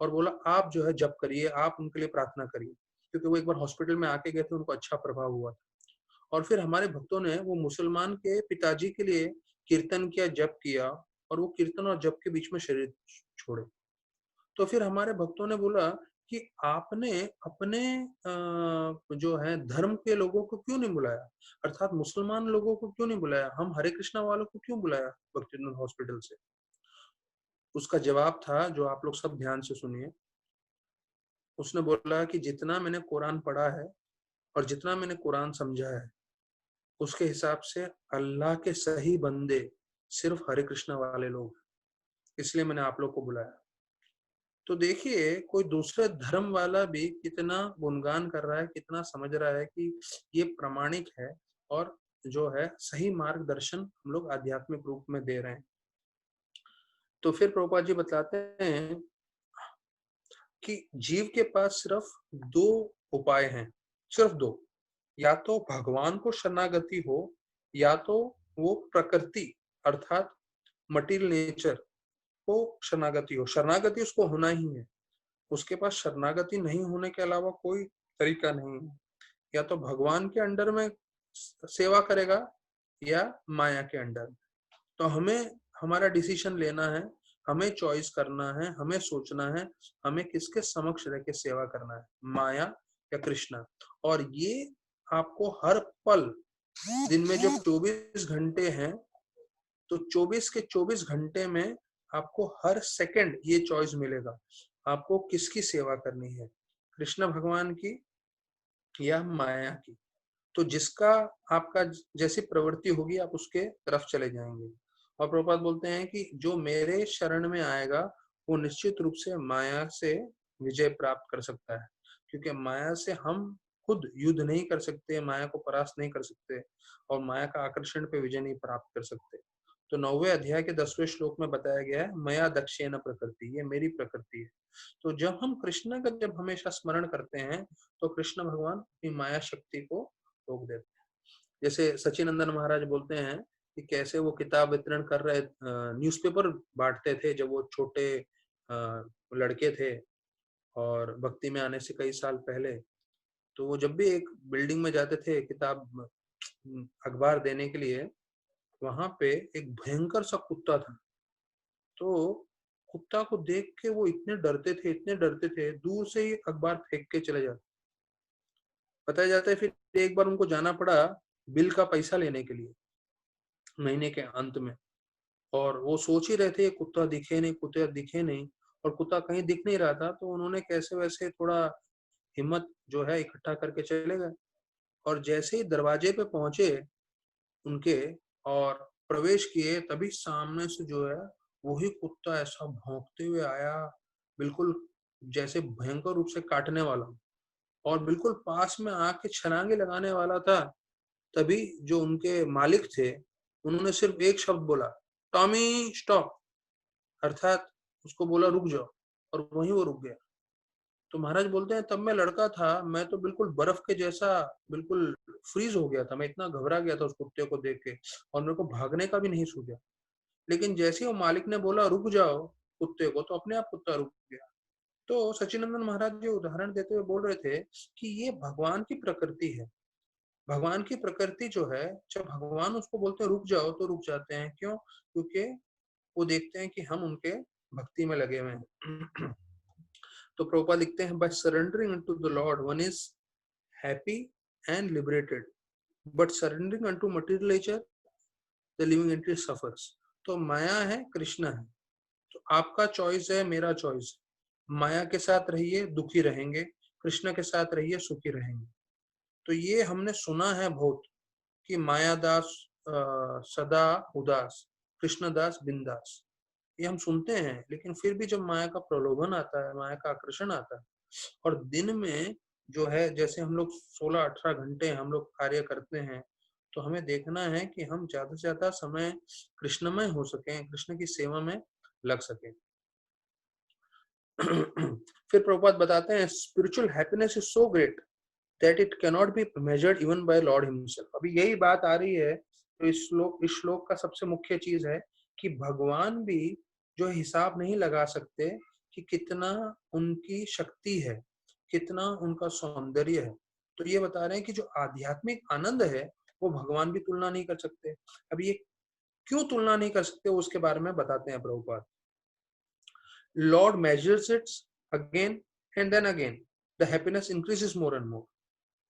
और बोला आप जो है जप करिए, आप उनके लिए प्रार्थना करिए, क्योंकि वो एक बार हॉस्पिटल में आके गए थे, उनको अच्छा प्रभाव हुआ था। और फिर हमारे भक्तों ने वो मुसलमान के पिताजी के लिए कीर्तन किया, जप किया, और वो कीर्तन और जप के बीच में शरीर छोड़े। तो फिर हमारे भक्तों ने बोला कि आपने अपने जो है धर्म के लोगों को क्यों नहीं बुलाया, अर्थात मुसलमान लोगों को क्यों नहीं बुलाया, हम हरे कृष्णा वालों को क्यों बुलाया भक्तिनाथ हॉस्पिटल से। उसका जवाब था जो आप लोग सब ध्यान से सुनिए। उसने बोला कि जितना मैंने कुरान पढ़ा है और जितना मैंने कुरान समझा है, उसके हिसाब से अल्लाह के सही बंदे सिर्फ हरे कृष्णा वाले लोग, इसलिए मैंने आप लोग को बुलाया। तो देखिए कोई दूसरे धर्म वाला भी कितना गुणगान कर रहा है, कितना समझ रहा है कि ये प्रामाणिक है और जो है सही मार्गदर्शन हम लोग आध्यात्मिक रूप में दे रहे हैं। तो फिर प्रभुपाद जी बताते हैं कि जीव के पास सिर्फ दो उपाय हैं, सिर्फ दो, या तो भगवान को शरणागति हो, या तो वो प्रकृति अर्थात मटीरियल नेचर को शरणागति हो। शरणागति उसको होना ही है, उसके पास शरणागति नहीं होने के अलावा कोई तरीका नहीं है। या तो भगवान के अंडर में सेवा करेगा या माया के अंडर। तो हमें हमारा डिसीजन लेना है, हमें चॉइस करना है, हमें सोचना है हमें किसके समक्ष रह के सेवा करना है, माया या कृष्णा। और ये आपको हर पल, दिन में जब 24 घंटे हैं, तो 24 के 24 घंटे में आपको हर सेकंड ये चॉइस मिलेगा, आपको किसकी सेवा करनी है, कृष्ण भगवान की या माया की। तो जिसका आपका जैसी प्रवृत्ति होगी आप उसके तरफ चले जाएंगे। और प्रभुपाद बोलते हैं कि जो मेरे शरण में आएगा वो निश्चित रूप से माया से विजय प्राप्त कर सकता है, क्योंकि माया से हम खुद युद्ध नहीं कर सकते, माया को परास्त नहीं कर सकते, और माया का आकर्षण पे विजय नहीं प्राप्त कर सकते। तो 9वें अध्याय के 10वें श्लोक में बताया गया है मया दक्षेण प्रकृति, ये मेरी प्रकृति है। तो जब हम कृष्ण का जब हमेशा स्मरण करते हैं तो कृष्ण भगवान अपनी माया शक्ति को रोक देते हैं। जैसे सचिनंदन महाराज बोलते हैं कि कैसे वो किताब वितरण कर रहे, न्यूज़पेपर बांटते थे जब वो छोटे लड़के थे और भक्ति में आने से कई साल पहले। तो वो जब भी एक बिल्डिंग में जाते थे किताब अखबार देने के लिए, वहां पे एक भयंकर सा कुत्ता था। तो कुत्ता को देख के वो इतने डरते थे, इतने डरते थे, दूर से ही अखबार फेंक के चले जाते। बताया जाता है फिर एक बार उनको जाना पड़ा बिल का पैसा लेने के लिए महीने के अंत में, और वो सोच ही रहे थे कुत्ता दिखे नहीं, कुत्ता दिखे नहीं, और कुत्ता कहीं दिख नहीं रहा था। तो उन्होंने कैसे वैसे थोड़ा हिम्मत जो है इकट्ठा करके चले गए, और जैसे ही दरवाजे पे पहुंचे उनके और प्रवेश किए, तभी सामने से जो है वही कुत्ता ऐसा भौंकते हुए आया, बिल्कुल जैसे भयंकर रूप से काटने वाला, और बिल्कुल पास में आके छलांगे लगाने वाला था। तभी जो उनके मालिक थे, उन्होंने सिर्फ एक शब्द बोला, टॉमी स्टॉप, अर्थात उसको बोला रुक जाओ, और वहीं वो रुक गया। तो महाराज बोलते हैं तब मैं लड़का था, मैं तो बिल्कुल बर्फ के जैसा बिल्कुल फ्रीज हो गया था, मैं इतना घबरा गया था उस कुत्ते को देख के, और मेरे को भागने का भी नहीं सूझा। लेकिन जैसे ही वो मालिक ने बोला रुक जाओ कुत्ते को, तो अपने आप कुत्ता रुक गया। तो सच्चिदानंद महाराज जी उदाहरण देते हुए बोल रहे थे कि ये भगवान की प्रकृति है। भगवान की प्रकृति जो है, जब भगवान उसको बोलते हैं रुक जाओ तो रुक जाते हैं। क्यों? क्योंकि वो देखते हैं कि हम उनके भक्ति में लगे हुए हैं। तो प्रभुपाद लिखते हैं, by surrendering into the Lord one is happy and liberated, but surrendering into materialism the living entity suffers. तो माया है, कृष्ण है, तो आपका चॉइस है, मेरा चॉइस है। माया के साथ रहिए दुखी रहेंगे, कृष्ण के साथ रहिए सुखी रहेंगे। तो ये हमने सुना है बहुत कि मायादास सदा उदास, कृष्णदास बिंदास, ये हम सुनते हैं। लेकिन फिर भी जब माया का प्रलोभन आता है, माया का आकर्षण आता है, और दिन में जो है जैसे हम लोग 16-18 घंटे हम लोग कार्य करते हैं, तो हमें देखना है कि हम ज्यादा से ज्यादा समय कृष्णमय हो सके, कृष्ण की सेवा में लग सके। फिर प्रभुपाद बताते हैं, spiritual happiness is so great that it can not be measured even bye Lord himself. अभी यही बात आ रही है, तो इस श्लोक का सबसे मुख्य चीज है कि भगवान भी जो हिसाब नहीं लगा सकते कि कितना उनकी शक्ति है, कितना उनका सौंदर्य है। तो ये बता रहे हैं कि जो आध्यात्मिक आनंद है वो भगवान भी तुलना नहीं कर सकते। अब ये क्यों तुलना नहीं कर सकते, उसके बारे में बताते हैं Prabhupada. Lord measures it again and then again. The happiness increases more and more.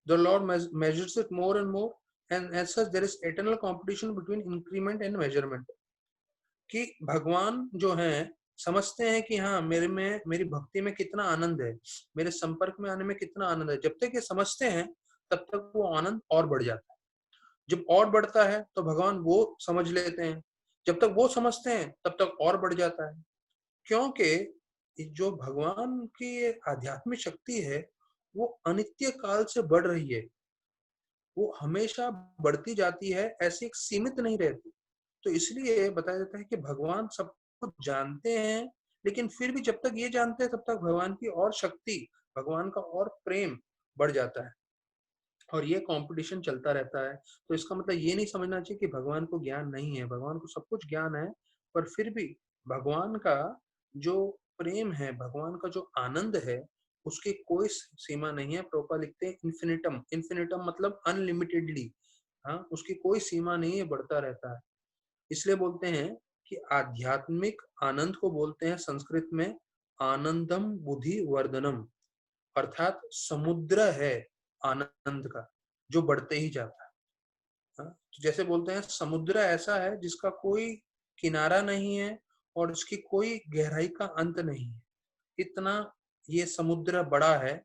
The Lord measures it more and more, and as such there is eternal competition between increment and measurement. कि भगवान जो है समझते हैं कि हाँ मेरे में, मेरी भक्ति में कितना आनंद है, मेरे संपर्क में आने में कितना आनंद है। जब तक ये समझते हैं तब तक वो आनंद और बढ़ जाता है। जब और बढ़ता है तो भगवान वो समझ लेते हैं, जब तक वो समझते हैं तब तक और बढ़ जाता है। क्योंकि जो भगवान की आध्यात्मिक शक्ति है वो अनित्य काल से बढ़ रही है, वो हमेशा बढ़ती जाती है, ऐसी एक सीमित नहीं रहती। तो इसलिए बताया जाता है कि भगवान सब कुछ जानते हैं, लेकिन फिर भी जब तक ये जानते हैं तब तक भगवान की और शक्ति, भगवान का और प्रेम बढ़ जाता है, और ये कंपटीशन चलता रहता है। तो इसका मतलब ये नहीं समझना चाहिए कि भगवान को ज्ञान नहीं है, भगवान को सब कुछ ज्ञान है। पर फिर भी भगवान का जो प्रेम है, भगवान का जो आनंद है, उसकी कोई सीमा नहीं है। प्रभुपाद लिखते हैं इन्फिनिटम, इन्फिनिटम मतलब अनलिमिटेडली, हाँ उसकी कोई सीमा नहीं है, बढ़ता रहता है। इसलिए बोलते हैं कि आध्यात्मिक आनंद को बोलते हैं संस्कृत में आनंदम बुद्धि वर्धनम, अर्थात समुद्र है आनंद का जो बढ़ते ही जाता है। हाँ? तो जैसे बोलते हैं समुद्र ऐसा है जिसका कोई किनारा नहीं है और उसकी कोई गहराई का अंत नहीं है, इतना ये समुद्र बड़ा है,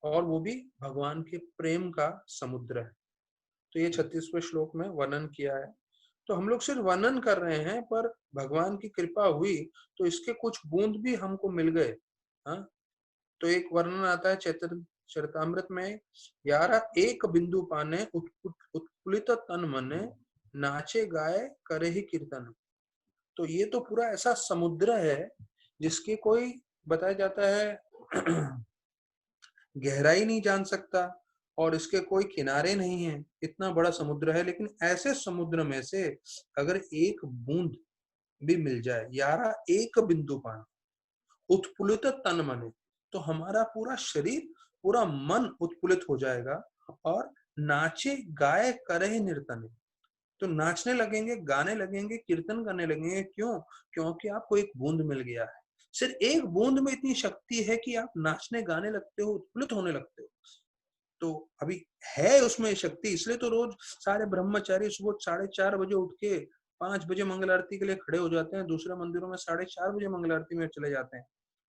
और वो भी भगवान के प्रेम का समुद्र है। तो ये 36वें श्लोक में वर्णन किया है। तो हम लोग सिर्फ वर्णन कर रहे हैं, पर भगवान की कृपा हुई तो इसके कुछ बूंद भी हमको मिल गए। हाँ, तो एक वर्णन आता है चरितामृत में, यारा एक बिंदु पाने उत्फुल्लित तन मने, नाचे गाए करे ही कीर्तन। तो ये तो पूरा ऐसा समुद्र है जिसकी कोई, बताया जाता है, गहराई नहीं जान सकता और इसके कोई किनारे नहीं है, इतना बड़ा समुद्र है। लेकिन ऐसे समुद्र में से अगर एक बूंद भी मिल जाए, यारा एक बिंदु पानी, उत्फुल्लित तन मने, तो हमारा पूरा शरीर, पूरा मन उत्फुल्लित हो जाएगा, और नाचे गाए करे नर्तने, तो नाचने लगेंगे, गाने लगेंगे, कीर्तन करने लगेंगे। क्यों? क्योंकि आपको एक बूंद मिल गया है। सिर्फ एक बूंद में इतनी शक्ति है कि आप नाचने गाने लगते हो, उत्फुल्लित होने लगते हो। तो अभी है उसमें शक्ति, इसलिए तो रोज सारे ब्रह्मचारी सुबह 4:30 बजे उठ के 5 बजे मंगल आरती के लिए खड़े हो जाते हैं, दूसरे मंदिरों में 4:30 बजे मंगल आरती में चले जाते हैं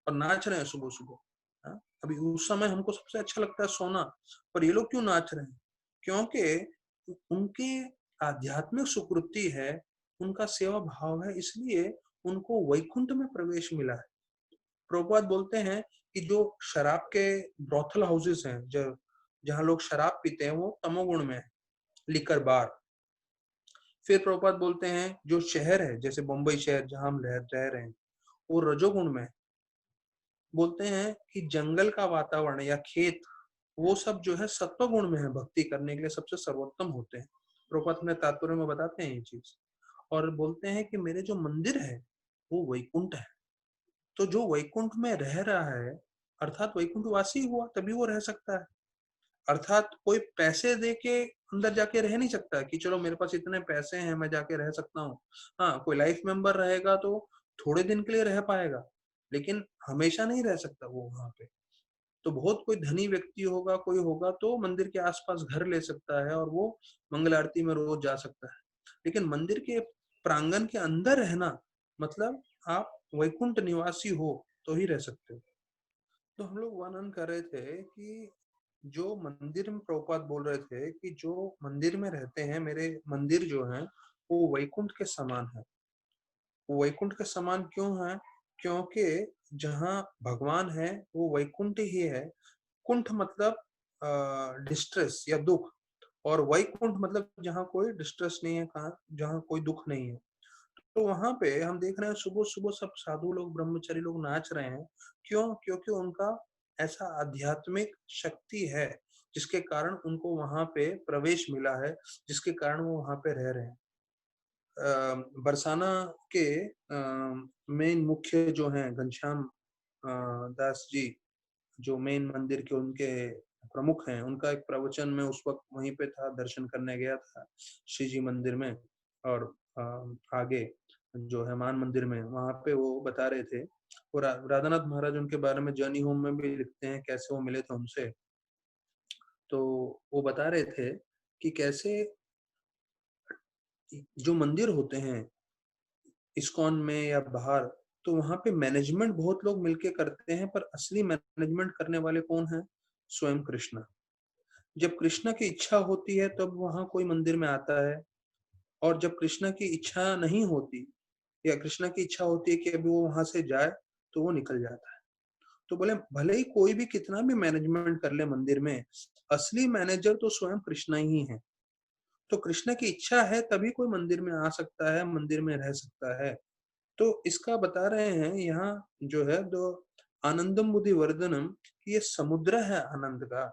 और नाच रहे हैं सुबह सुबह। हाँ? अभी उस समय हमको सबसे अच्छा लगता है सोना, पर ये लोग क्यों नाच रहे हैं? क्योंकि उनकी आध्यात्मिक सुकृति है, उनका सेवा भाव है, इसलिए उनको वैकुंठ में प्रवेश मिला है। प्रभुपाद बोलते हैं कि जो शराब के ब्रोथल हाउसेस हैं, जो जहाँ लोग शराब पीते हैं, वो तमोगुण में है, लिकर बार। फिर प्रभुपाद बोलते हैं जो शहर है, जैसे बम्बई शहर जहाँ हम रह रहे हैं, वो रजोगुण में है। बोलते हैं कि जंगल का वातावरण या खेत, वो सब जो है सत्व गुण में है, भक्ति करने के लिए सबसे सर्वोत्तम होते हैं। प्रभुपाद अपने तात्पर्य में बताते हैं ये चीज, और बोलते हैं कि मेरे जो मंदिर है वो वैकुंठ है। तो जो वैकुंठ में रह रहा है, अर्थात वैकुंठ वासी हुआ तभी वो रह सकता है। अर्थात कोई पैसे दे के अंदर जाके रह नहीं सकता कि चलो मेरे पास इतने पैसे हैं मैं जाके रह सकता हूँ। हाँ, कोई लाइफ मेंबर रहेगा तो थोड़े दिन के लिए रह पाएगा, लेकिन हमेशा नहीं रह सकता वो वहां पे। तो बहुत कोई धनी व्यक्ति होगा, कोई होगा तो मंदिर के आसपास घर ले सकता है और वो मंगल आरती में रोज जा सकता है। लेकिन मंदिर के प्रांगण के अंदर रहना मतलब आप वैकुंठ निवासी हो तो ही रह सकते हो। तो हम लोग वर्णन कर रहे थे कि जो मंदिर में प्रभुपाद बोल रहे थे कि जो मंदिर में रहते हैं, मेरे मंदिर जो है वो वैकुंठ के समान है। वो वैकुंठ के समान क्यों है? क्योंकि जहाँ भगवान है वो वैकुंठ ही है। कुंठ मतलब डिस्ट्रेस या दुख, और वैकुंठ मतलब जहाँ कोई डिस्ट्रेस नहीं है, कहाँ जहाँ कोई दुख नहीं है। तो वहां पे हम देख रहे हैं सुबह सुबह सब साधु लोग, ब्रह्मचारी लोग नाच रहे हैं। क्यों? क्योंकि उनका ऐसा आध्यात्मिक शक्ति है जिसके कारण उनको वहां पे प्रवेश मिला है, जिसके कारण वो वहां पे रह रहे हैं। बरसाना के मेन मुख्य जो हैं घनश्याम दास जी, जो मेन मंदिर के उनके प्रमुख हैं, उनका एक प्रवचन में उस वक्त वहीं पे था, दर्शन करने गया था श्री जी मंदिर में। और आगे जो है मान मंदिर में, वहां पे वो बता रहे थे। और राधानाथ महाराज उनके बारे में जर्नी होम में भी लिखते हैं कैसे वो मिले थे उनसे। तो वो बता रहे थे कि कैसे जो मंदिर होते हैं इस्कॉन में या बाहर, तो वहां पे मैनेजमेंट बहुत लोग मिलके करते हैं, पर असली मैनेजमेंट करने वाले कौन है? स्वयं कृष्ण। जब कृष्ण की इच्छा होती है तब वहां कोई मंदिर में आता है, और जब कृष्ण की इच्छा नहीं होती या कृष्ण की इच्छा होती है कि अभी वो वहां से जाए, तो वो निकल जाता है। तो बोले भले ही कोई भी कितना भी मैनेजमेंट कर ले मंदिर में, असली मैनेजर तो स्वयं कृष्ण ही है। तो कृष्ण की इच्छा है तभी कोई मंदिर में आ सकता है, मंदिर में रह सकता है। तो इसका बता रहे हैं यहाँ जो है, दो आनंदम बुद्धि वर्धनम, कि ये समुद्र है आनंद का।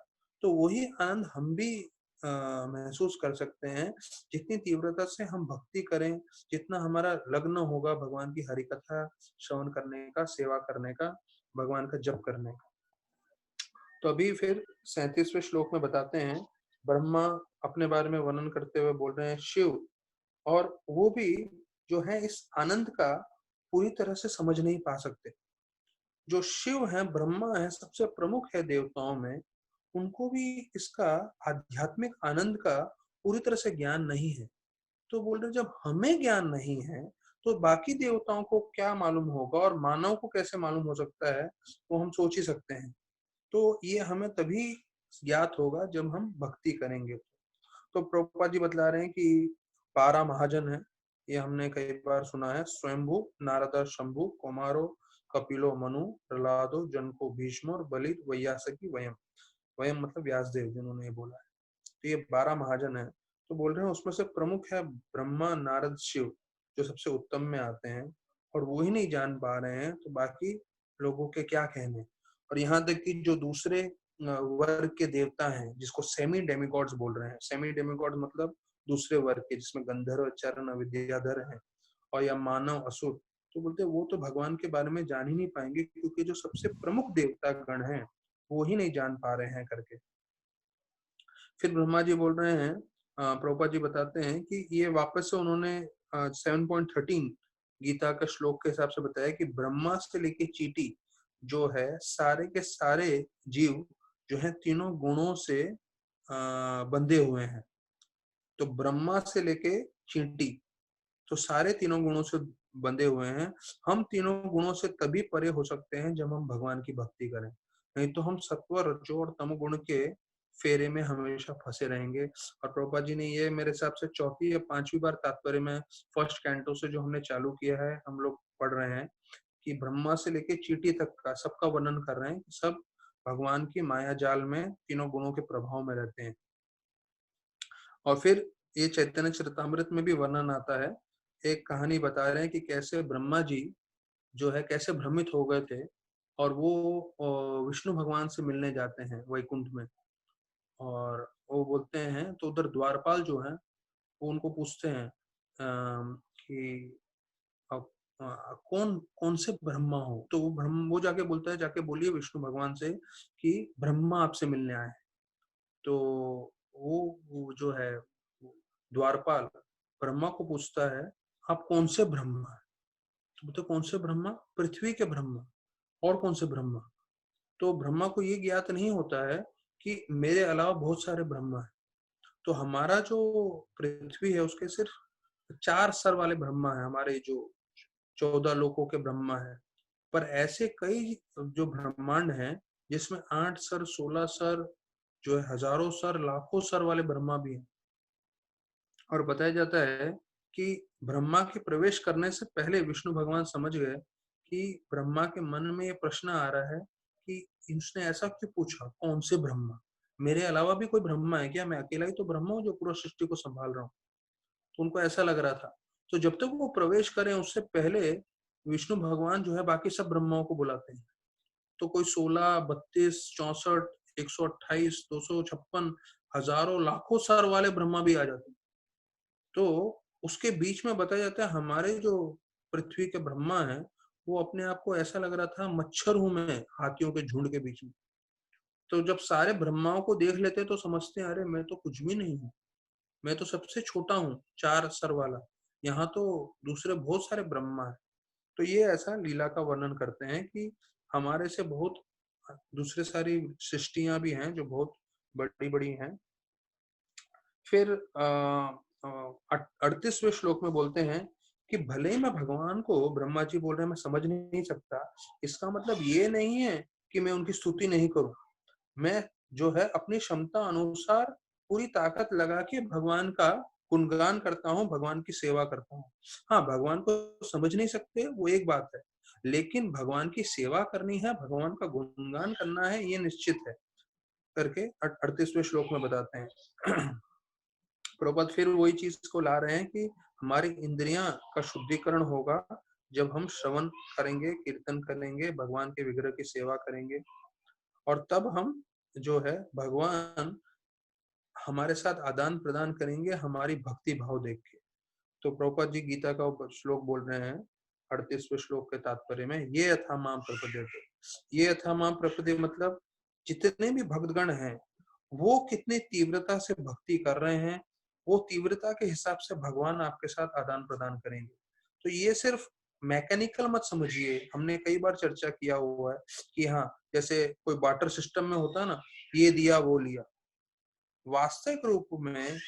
तो वही आनंद हम भी महसूस कर सकते हैं जितनी तीव्रता से हम भक्ति करें, जितना हमारा लग्न होगा भगवान की हरि कथा श्रवण करने का, सेवा करने का, भगवान का जप करने का। तो अभी फिर 37वें श्लोक में बताते हैं, ब्रह्मा अपने बारे में वर्णन करते हुए बोल रहे हैं शिव, और वो भी जो है इस आनंद का पूरी तरह से समझ नहीं पा सकते। जो शिव है, ब्रह्मा है, सबसे प्रमुख है देवताओं में, उनको भी इसका आध्यात्मिक आनंद का पूरी तरह से ज्ञान नहीं है। तो बोल रहे जब हमें ज्ञान नहीं है तो बाकी देवताओं को क्या मालूम होगा, और मानव को कैसे मालूम हो सकता है, वो हम सोच ही सकते हैं। तो ये हमें तभी ज्ञात होगा जब हम भक्ति करेंगे। तो प्रभुपाद जी बतला रहे हैं कि 12 महाजन है, ये हमने कई बार सुना है। स्वयंभू, नारद, शंभु, कुमारो, कपिलो, मनु, प्रहलादो, जनको, भीष्म और बलित, वैयासकी, वयम। वयम मतलब व्यासदेव जिन्होंने ये बोला है। तो ये 12 महाजन है। तो बोल रहे हैं उसमें से प्रमुख है ब्रह्मा, नारद, शिव, जो सबसे उत्तम में आते हैं, और वो ही नहीं जान पा रहे हैं तो बाकी लोगों के क्या कहने। और यहाँ तक कि जो दूसरे वर्ग के देवता हैं, जिसको सेमी डेमिगॉड्स बोल रहे हैं, सेमी डेमिगॉड मतलब दूसरे वर्ग के, जिसमें गंधर्व, चरण, विद्याधर हैं, और या मानव, असुर, तो बोलते हैं वो तो भगवान के बारे में जान ही नहीं पाएंगे, क्योंकि जो सबसे प्रमुख देवता गण हैं वो ही नहीं जान पा रहे हैं करके। फिर ब्रह्मा जी बोल रहे हैं, प्रभुपाद जी बताते हैं कि ये वापस से उन्होंने 7.13 गीता का श्लोक के हिसाब से बताया कि ब्रह्मा से लेके चींटी जो है, सारे के सारे जीव जो है तीनों गुणों से बंधे हुए हैं। तो ब्रह्मा से लेके चींटी, तो सारे तीनों गुणों से बंधे हुए हैं। हम तीनों गुणों से तभी परे हो सकते हैं जब हम भगवान की भक्ति करें, नहीं तो हम सत्व, रजो और तमोगुण के फेरे में हमेशा फंसे रहेंगे। और प्रभुपाद जी ने ये मेरे हिसाब से चौथी या पांचवी बार तात्पर्य में फर्स्ट कैंटो से जो हमने चालू किया है, हम लोग पढ़ रहे हैं कि ब्रह्मा से लेके चींटी तक का सबका वर्णन कर रहे हैं कि सब भगवान की माया जाल में तीनों गुणों के प्रभाव में रहते हैं। और फिर ये चैतन्य चरितामृत में भी वर्णन आता है, एक कहानी बता रहे हैं कि कैसे ब्रह्मा जी जो है कैसे भ्रमित हो गए थे और वो विष्णु भगवान से मिलने जाते हैं वैकुंठ में। और वो बोलते हैं तो उधर द्वारपाल जो है वो उनको पूछते हैं कि कौन कौन से ब्रह्मा हो, तो वो जाके बोलता है, जाके बोलिए विष्णु भगवान से कि ब्रह्मा आपसे मिलने आए हैं। तो वो जो है द्वारपाल ब्रह्मा को पूछता है, आप कौन से ब्रह्मा? तो बोलते कौन से ब्रह्मा? पृथ्वी के ब्रह्मा। और कौन से ब्रह्मा? तो ब्रह्मा को ये ज्ञात नहीं होता है कि मेरे अलावा बहुत सारे ब्रह्मा हैं। तो हमारा जो पृथ्वी है उसके सिर्फ 4 सर वाले ब्रह्मा है, हमारे जो 14 लोकों के ब्रह्मा है। पर ऐसे कई जो ब्रह्मांड हैं जिसमें 8 सर, 16 सर, जो है हजारों सर, लाखों सर वाले ब्रह्मा भी हैं। और बताया जाता है कि ब्रह्मा के प्रवेश करने से पहले विष्णु भगवान समझ गए कि ब्रह्मा के मन में ये प्रश्न आ रहा है कि इसने ऐसा क्यों पूछा, कौन से ब्रह्मा? मेरे अलावा भी कोई ब्रह्मा है क्या? मैं अकेला ही तो ब्रह्मा हूँ जो पूरा सृष्टि को संभाल रहा हूँ। तो उनको ऐसा लग रहा था। तो जब तक वो प्रवेश करें उससे पहले विष्णु भगवान जो है बाकी सब ब्रह्माओं को बुलाते हैं। तो कोई 16, 32, 64, 128, 256, हजारों लाखों सर वाले ब्रह्मा भी आ जाते हैं। तो उसके बीच में बताया जाता है हमारे जो पृथ्वी के ब्रह्मा हैं वो अपने आप को ऐसा लग रहा था मच्छर हूं मैं हाथियों के झुंड के बीच में। तो जब सारे ब्रह्माओं को देख लेते तो समझते हैं अरे मैं तो कुछ भी नहीं हूँ, मैं तो सबसे छोटा हूँ, 4 सर वाला। यहाँ तो दूसरे बहुत सारे ब्रह्मा है। तो ये ऐसा लीला का वर्णन करते हैं कि हमारे से बहुत दूसरे सारी सृष्टियां भी हैं जो बहुत बड़ी बड़ी हैं। फिर 38वें श्लोक में बोलते हैं कि भले ही मैं भगवान को, ब्रह्मा जी बोल रहे हैं, मैं समझ नहीं सकता, इसका मतलब ये नहीं है कि मैं उनकी स्तुति नहीं करूं। मैं जो है अपनी क्षमता अनुसार पूरी ताकत लगा के भगवान का गुणगान करता हूँ, भगवान की सेवा करता हूँ। हाँ, भगवान को समझ नहीं सकते वो एक बात है, लेकिन भगवान की सेवा करनी है, भगवान का गुणगान करना है, ये निश्चित है करके 38वें श्लोक में बताते हैं। प्रभुपाद फिर वही चीज को ला रहे हैं कि हमारी इंद्रियां का शुद्धिकरण होगा जब हम श्रवण करेंगे, कीर्तन करेंगे, भगवान के विग्रह की सेवा करेंगे, और तब हम जो है भगवान हमारे साथ आदान प्रदान करेंगे हमारी भक्ति भाव देख के। तो प्रभुपाद जी गीता का श्लोक बोल रहे हैं 38वें श्लोक के तात्पर्य में, ये यथा माम प्रपद्यते। ये यथा माम प्रपद्य मतलब जितने भी भक्तगण हैं वो कितनी तीव्रता से भक्ति कर रहे हैं, वो तीव्रता के हिसाब से भगवान आपके साथ आदान प्रदान करेंगे। तो ये सिर्फ मैकेनिकल मत समझिए, हमने कई बार चर्चा किया हुआ है कि हाँ, जैसे कोई बाटर सिस्टम में होता है ना, ये दिया वो लिया। वास्तविक रूप में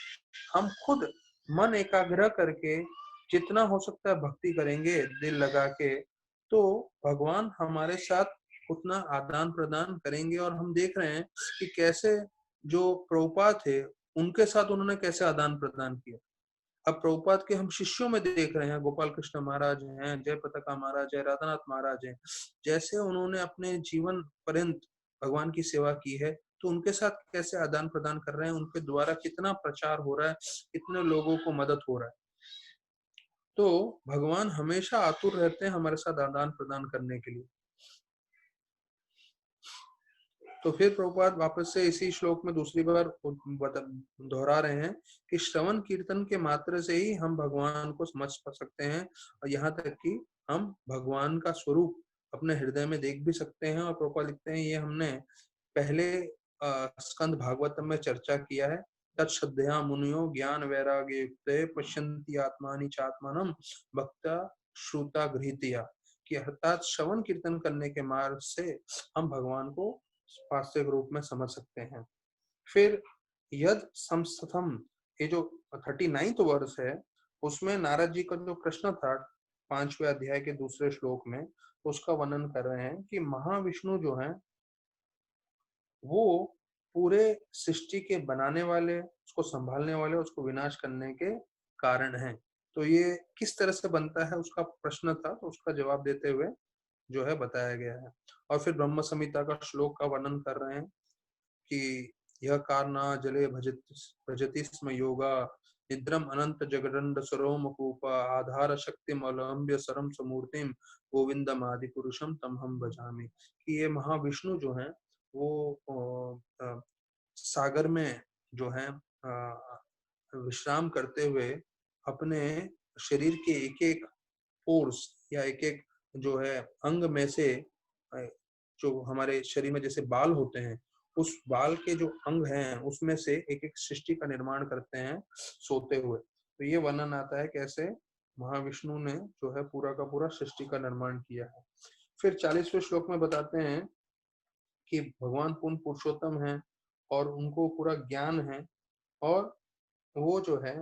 हम खुद मन एकाग्र करके जितना हो सकता है भक्ति करेंगे दिल लगा के, तो भगवान हमारे साथ उतना आदान प्रदान करेंगे। और हम देख रहे हैं कि कैसे जो प्रभुपाद थे उनके साथ उन्होंने कैसे आदान प्रदान किया। अब प्रभुपाद के हम शिष्यों में देख रहे हैं, गोपाल कृष्ण महाराज हैं, जय पताका महाराज है, राधानाथ महाराज हैं, जैसे उन्होंने अपने जीवन पर्यंत भगवान की सेवा की है, तो उनके साथ कैसे आदान प्रदान कर रहे हैं, उनके द्वारा कितना प्रचार हो रहा है, कितने लोगों को मदद हो रहा है। तो भगवान हमेशा आतुर रहते हैं हमारे साथ आदान प्रदान करने के लिए। तो फिर प्रभुपाद वापस से इसी श्लोक में दूसरी बार दोहरा रहे हैं कि श्रवण कीर्तन के मात्र से ही हम भगवान को समझ सकते हैं, और यहाँ तक कि हम भगवान का स्वरूप अपने हृदय में देख भी सकते हैं। और प्रभुपाद लिखते हैं, ये हमने पहले स्कंद भागवतम में चर्चा किया है। तत्श्रद्धया मुनियो ज्ञान वैराग्य युक्ते पश्यन्ति आत्मानि चात्मानम भक्ता श्रुता गृहीतया, कि अर्थात श्रवण कीर्तन करने के मार्ग से हम भगवान को वास्तविक रूप में समझ सकते हैं। फिर यद संस्थम, ये जो 39th वर्ष है उसमें नारद जी का जो प्रश्न था 5वें अध्याय के दूसरे श्लोक में, उसका वर्णन कर रहे हैं कि महाविष्णु जो है वो पूरे सृष्टि के बनाने वाले, उसको संभालने वाले, उसको विनाश करने के कारण हैं। तो ये किस तरह से बनता है उसका प्रश्न था, तो उसका जवाब देते हुए जो है बताया गया है। और फिर ब्रह्म संहिता का श्लोक का वर्णन कर रहे हैं कि यह कारना जले भजति स्म योगा निद्रम अनंत जगदंड सरोम कूपा आधार शक्तिम अवलंब्य सरम समूर्तिम गोविंदम आदि पुरुषम तम हम भजामि। कि ये महाविष्णु जो है वो सागर में जो है विश्राम करते हुए अपने शरीर के एक एक पोर्स या एक एक जो है अंग में से जो हमारे शरीर में जैसे बाल होते हैं, उस बाल के जो अंग हैं उसमें से एक एक सृष्टि का निर्माण करते हैं सोते हुए। तो ये वर्णन आता है कैसे महाविष्णु ने जो है पूरा का पूरा सृष्टि का निर्माण किया है। फिर 40वें श्लोक में बताते हैं कि भगवान पूर्ण पुरुषोत्तम है और उनको पूरा ज्ञान है, और वो जो है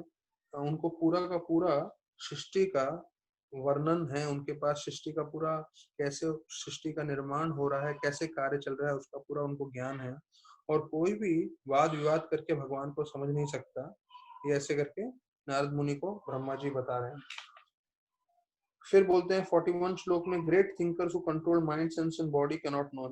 उनको पूरा का पूरा सृष्टि का वर्णन है, उनके पास सृष्टि का पूरा कैसे सृष्टि का निर्माण हो रहा है, कैसे कार्य चल रहा है, उसका पूरा उनको ज्ञान है। और कोई भी वाद विवाद करके भगवान को समझ नहीं सकता। ये ऐसे करके नारद मुनि को ब्रह्मा जी बता रहे हैं। फिर बोलते हैं 41 श्लोक में, great thinkers who control mind sense and body can not know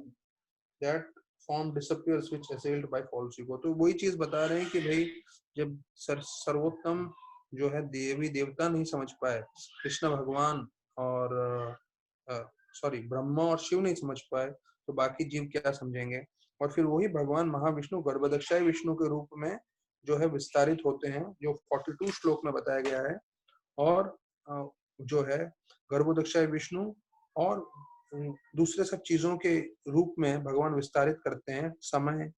that form disappears which assailed by false ego. तो वही चीज बता रहे हैं कि भाई जब सर्वोत्तम जो है देवी देवता नहीं समझ पाए, कृष्ण भगवान और सॉरी ब्रह्मा और शिव नहीं समझ पाए, तो बाकी जीव क्या समझेंगे। और फिर वही भगवान महाविष्णु गर्भदक्षाय विष्णु के रूप में जो है विस्तारित होते हैं, जो 42 श्लोक में बताया गया है। और जो है गर्भोदक्षाय विष्णु और दूसरे सब चीजों के रूप में भगवान विस्तारित करते हैं, समय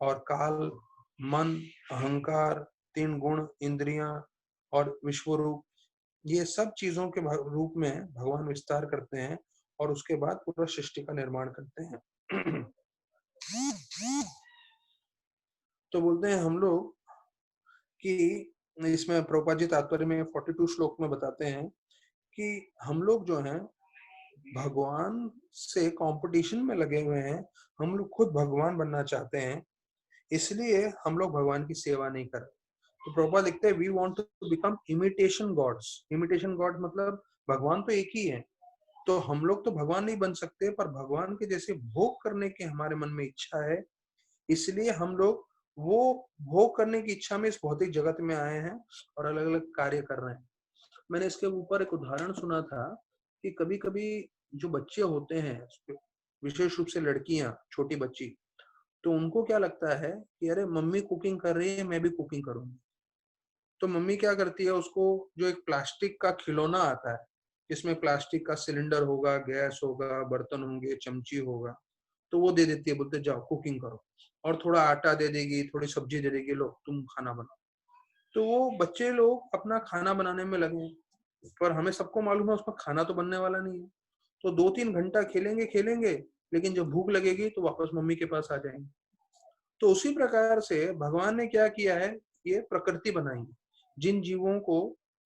और काल, मन, अहंकार, 3 गुण, इंद्रियां और विश्व रूप, ये सब चीजों के रूप में भगवान विस्तार करते हैं और उसके बाद पूरा सृष्टि का निर्माण करते हैं। तो बोलते हैं हम लोग कि इसमें प्रभुपाद जी तात्पर्य में 42 श्लोक में बताते हैं कि हम लोग जो हैं भगवान से कंपटीशन में लगे हुए हैं, हम लोग खुद भगवान बनना चाहते हैं, इसलिए हम लोग भगवान की सेवा नहीं कर रहे। तो प्रभुपाद लिखते हैं, we want to become imitation gods. Imitation god मतलब भगवान तो एक ही है, तो हम लोग तो भगवान नहीं बन सकते, पर भगवान के जैसे भोग करने की हमारे मन में इच्छा है, इसलिए हम लोग वो भोग करने की इच्छा में इस भौतिक जगत में आए हैं और अलग अलग कार्य कर रहे हैं। मैंने इसके ऊपर एक उदाहरण सुना था कि कभी कभी जो बच्चे होते हैं, विशेष रूप से लड़कियां, छोटी बच्ची, तो उनको क्या लगता है कि अरे मम्मी कुकिंग कर रही है, मैं भी कुकिंग करूंगी। तो मम्मी क्या करती है, उसको जो एक प्लास्टिक का खिलौना आता है, जिसमें प्लास्टिक का सिलेंडर होगा, गैस होगा, बर्तन होंगे, चमची होगा, तो वो दे देती है, बोलते जाओ कुकिंग करो। और थोड़ा आटा दे देगी, थोड़ी सब्जी दे देगी, लो तुम खाना बनाओ। तो वो बच्चे लोग अपना खाना बनाने में लगे हैं, पर हमें सबको मालूम है उसमें खाना तो बनने वाला नहीं है। तो 2-3 घंटा खेलेंगे खेलेंगे, लेकिन जब भूख लगेगी तो वापस मम्मी के पास आ जाएंगे। तो उसी प्रकार से भगवान ने क्या किया है, ये प्रकृति बनाई है। जिन जीवों को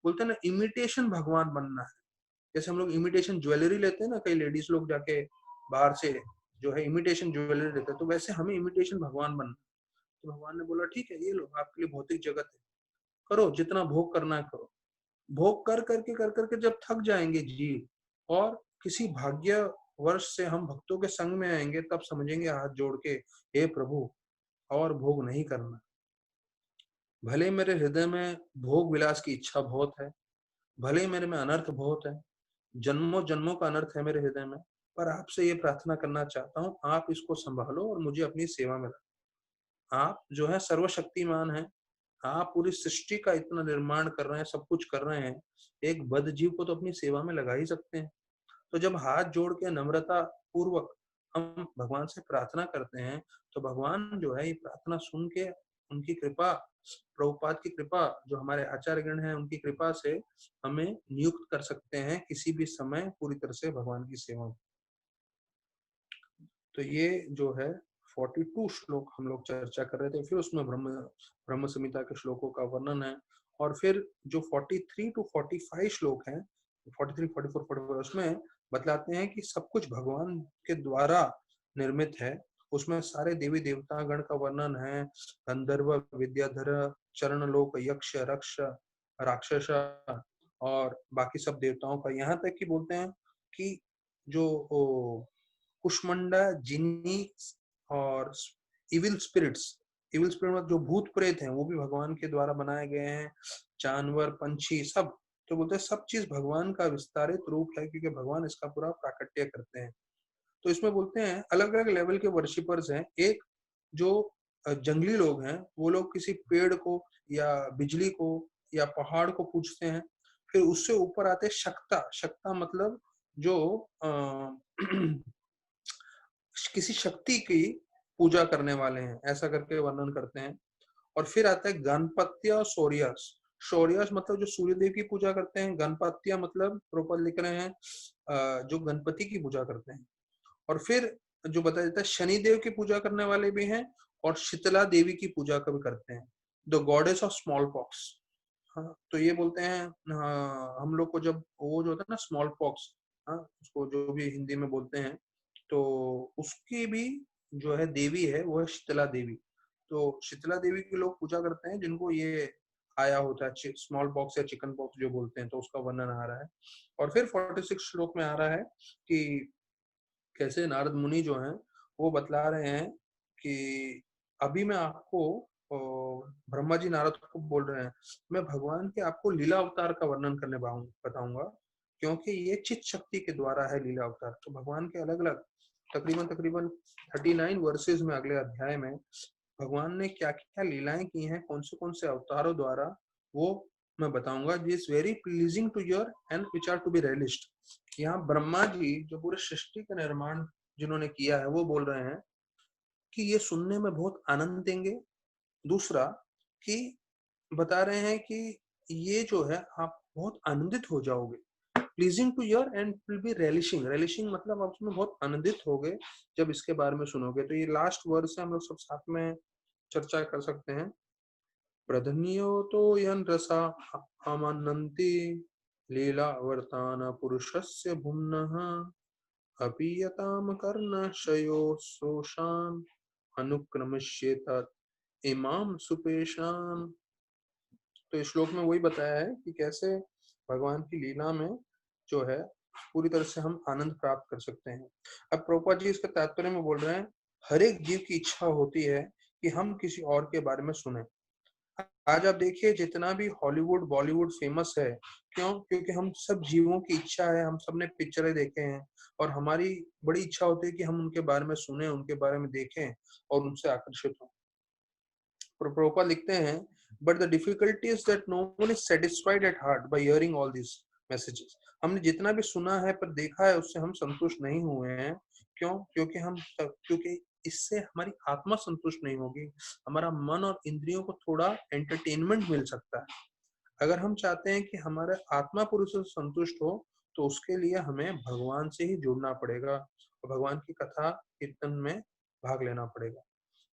बोलते हैं ना इमिटेशन भगवान बनना है, जैसे हम लोग इमिटेशन ज्वेलरी लेते हैं ना, कई लेडीज लोग जाके बाहर से जो है इमिटेशन ज्वेलरी लेते हैं, तो वैसे हमें इमिटेशन भगवान बनना है। तो भगवान ने बोला ठीक है, ये लो आपके लिए भौतिक जगत है, करो जितना भोग करना है करो। भोग कर करके जब थक जाएंगे जी, और किसी भाग्य वर्ष से हम भक्तों के संग में आएंगे, तब समझेंगे हाथ जोड़ के, हे प्रभु और भोग नहीं करना। भले मेरे हृदय में भोग विलास की इच्छा बहुत है, भले मेरे में अनर्थ बहुत है, जन्मों जन्मों का अनर्थ है मेरे हृदय में, पर आपसे ये प्रार्थना करना चाहता हूँ, आप इसको संभालो और मुझे अपनी सेवा में रखो। आप जो है सर्वशक्तिमान हैं, आप पूरी सृष्टि का इतना निर्माण कर रहे हैं, सब कुछ कर रहे हैं, एक बद्ध जीव को तो अपनी सेवा में लगा ही सकते हैं। तो जब हाथ जोड़ के नम्रता पूर्वक हम भगवान से प्रार्थना करते हैं, तो भगवान जो है ये प्रार्थना सुन के उनकी कृपा, प्रभुपाद की कृपा, जो हमारे आचार्यगण हैं उनकी कृपा से हमें नियुक्त कर सकते हैं किसी भी समय पूरी तरह से भगवान की सेवा में। तो ये जो है 42 श्लोक हम लोग चर्चा कर रहे थे, फिर उसमें ब्रह्म संहिता के श्लोकों का वर्णन है। और फिर जो 43 टू 45 श्लोक हैं, 43, 44, 45, उसमें बतलाते हैं कि सब कुछ भगवान के द्वारा निर्मित है। उसमें सारे देवी देवता गण का वर्णन है, गंधर्व, विद्याधर, चरण लोक, यक्ष, रक्ष, राक्षस, और बाकी सब देवताओं का। यहाँ तक कि बोलते हैं कि जो कुष्मांडा, जिन्नी और इविल स्पिरिट मतलब जो भूत प्रेत हैं, वो भी भगवान के द्वारा बनाए गए हैं। जानवर, पंछी सब, तो बोलते हैं सब चीज भगवान का विस्तारित रूप है, क्योंकि भगवान इसका पूरा प्राकट्य करते हैं। तो इसमें बोलते हैं अलग अलग लेवल के वर्शिपर्स हैं। एक जो जंगली लोग हैं, वो लोग किसी पेड़ को या बिजली को या पहाड़ को पूजते हैं। फिर उससे ऊपर आते शक्ता। शक्ता मतलब जो किसी शक्ति की पूजा करने वाले हैं, ऐसा करके वर्णन करते हैं। और फिर आता है गणपत्य और सूर्यस। सूर्यस मतलब जो सूर्य देव की पूजा करते हैं। गणपत्य मतलब प्रॉपर लिख रहे हैं जो गणपति की पूजा करते हैं। और फिर जो बताया जाता है शनि देव की पूजा करने वाले भी हैं, और शीतला देवी की पूजा कभी करते हैं, the goddess of small pox. हाँ, तो ये बोलते हैं, हाँ, हम लोग को जब वो जो होता है ना स्मॉल पॉक्स, हाँ, उसको जो भी हिंदी में बोलते हैं, तो उसकी भी जो है देवी है वो है शीतला देवी। तो शीतला देवी की लोग पूजा करते हैं जिनको ये आया होता है स्मॉल पॉक्स या चिकन पॉक्स जो बोलते हैं, तो उसका वर्णन आ रहा है। और फिर 46 श्लोक में आ रहा है कि कैसे नारद मुनि जो हैं वो बतला रहे हैं कि अभी मैं आपको ब्रह्मा जी नारद को बोल रहे हैं, मैं भगवान के आपको लीला अवतार का वर्णन करने बताऊंगा, क्योंकि ये चित शक्ति के द्वारा है लीला अवतार। तो भगवान के अलग अलग तकरीबन तकरीबन 39 वर्सेस में, अगले अध्याय में भगवान ने क्या क्या लीलाएं की हैं, कौन से अवतारों द्वारा, वो मैं बताऊंगा। This very pleasing to your and which are to be realist. यहाँ ब्रह्मा जी जो पूरे सृष्टि का निर्माण जिन्होंने किया है, वो बोल रहे हैं कि ये सुनने में बहुत आनंद देंगे। दूसरा कि बता रहे हैं कि ये जो है आप बहुत आनंदित हो जाओगे, pleasing to ear and will be relishing. Relishing मतलब आप उसमें बहुत आनंदित होगे जब इसके बारे में सुनोगे। तो ये लास्ट वर्ड से हम लोग सब साथ में चर्चा कर सकते हैं। प्रधन्यो तो यन रसा अमानन्ति लीला वर्तान पुरुषस्य भुम्नः अपीयताम कर्णशयो शोषान अनुक्रमश्येत इमाम सुपेशान। तो इस श्लोक में वही बताया है कि कैसे भगवान की लीला में जो है पूरी तरह से हम आनंद प्राप्त कर सकते हैं। अब प्रभुपाद जी इसके तात्पर्य में बोल रहे हैं, हर एक जीव की इच्छा होती है कि हम किसी और के बारे में सुने। आज आप देखिए जितना भी हॉलीवुड बॉलीवुड फेमस है, क्यों? क्योंकि हम सब जीवों की इच्छा है, हम सब ने पिक्चरें देखे हैं, और हमारी बड़ी इच्छा होती है कि हम उनके बारे में सुने, उनके बारे में देखें और उनसे आकर्षित हों। प्रभुपाद लिखते हैं, but the difficulty is that no one is satisfied at heart by hearing all this messages. हमने जितना भी सुना है पर देखा है उससे हम संतुष्ट नहीं हुए हैं। क्यों? क्योंकि इससे हमारी आत्मा संतुष्ट नहीं होगी, हमारा मन और इंद्रियों को थोड़ा एंटरटेनमेंट मिल सकता है। अगर हम चाहते हैं कि हमारा आत्मा पुरुष से संतुष्ट हो, तो उसके लिए हमें भगवान से ही जुड़ना पड़ेगा और भगवान की कथा कीर्तन में भाग लेना पड़ेगा।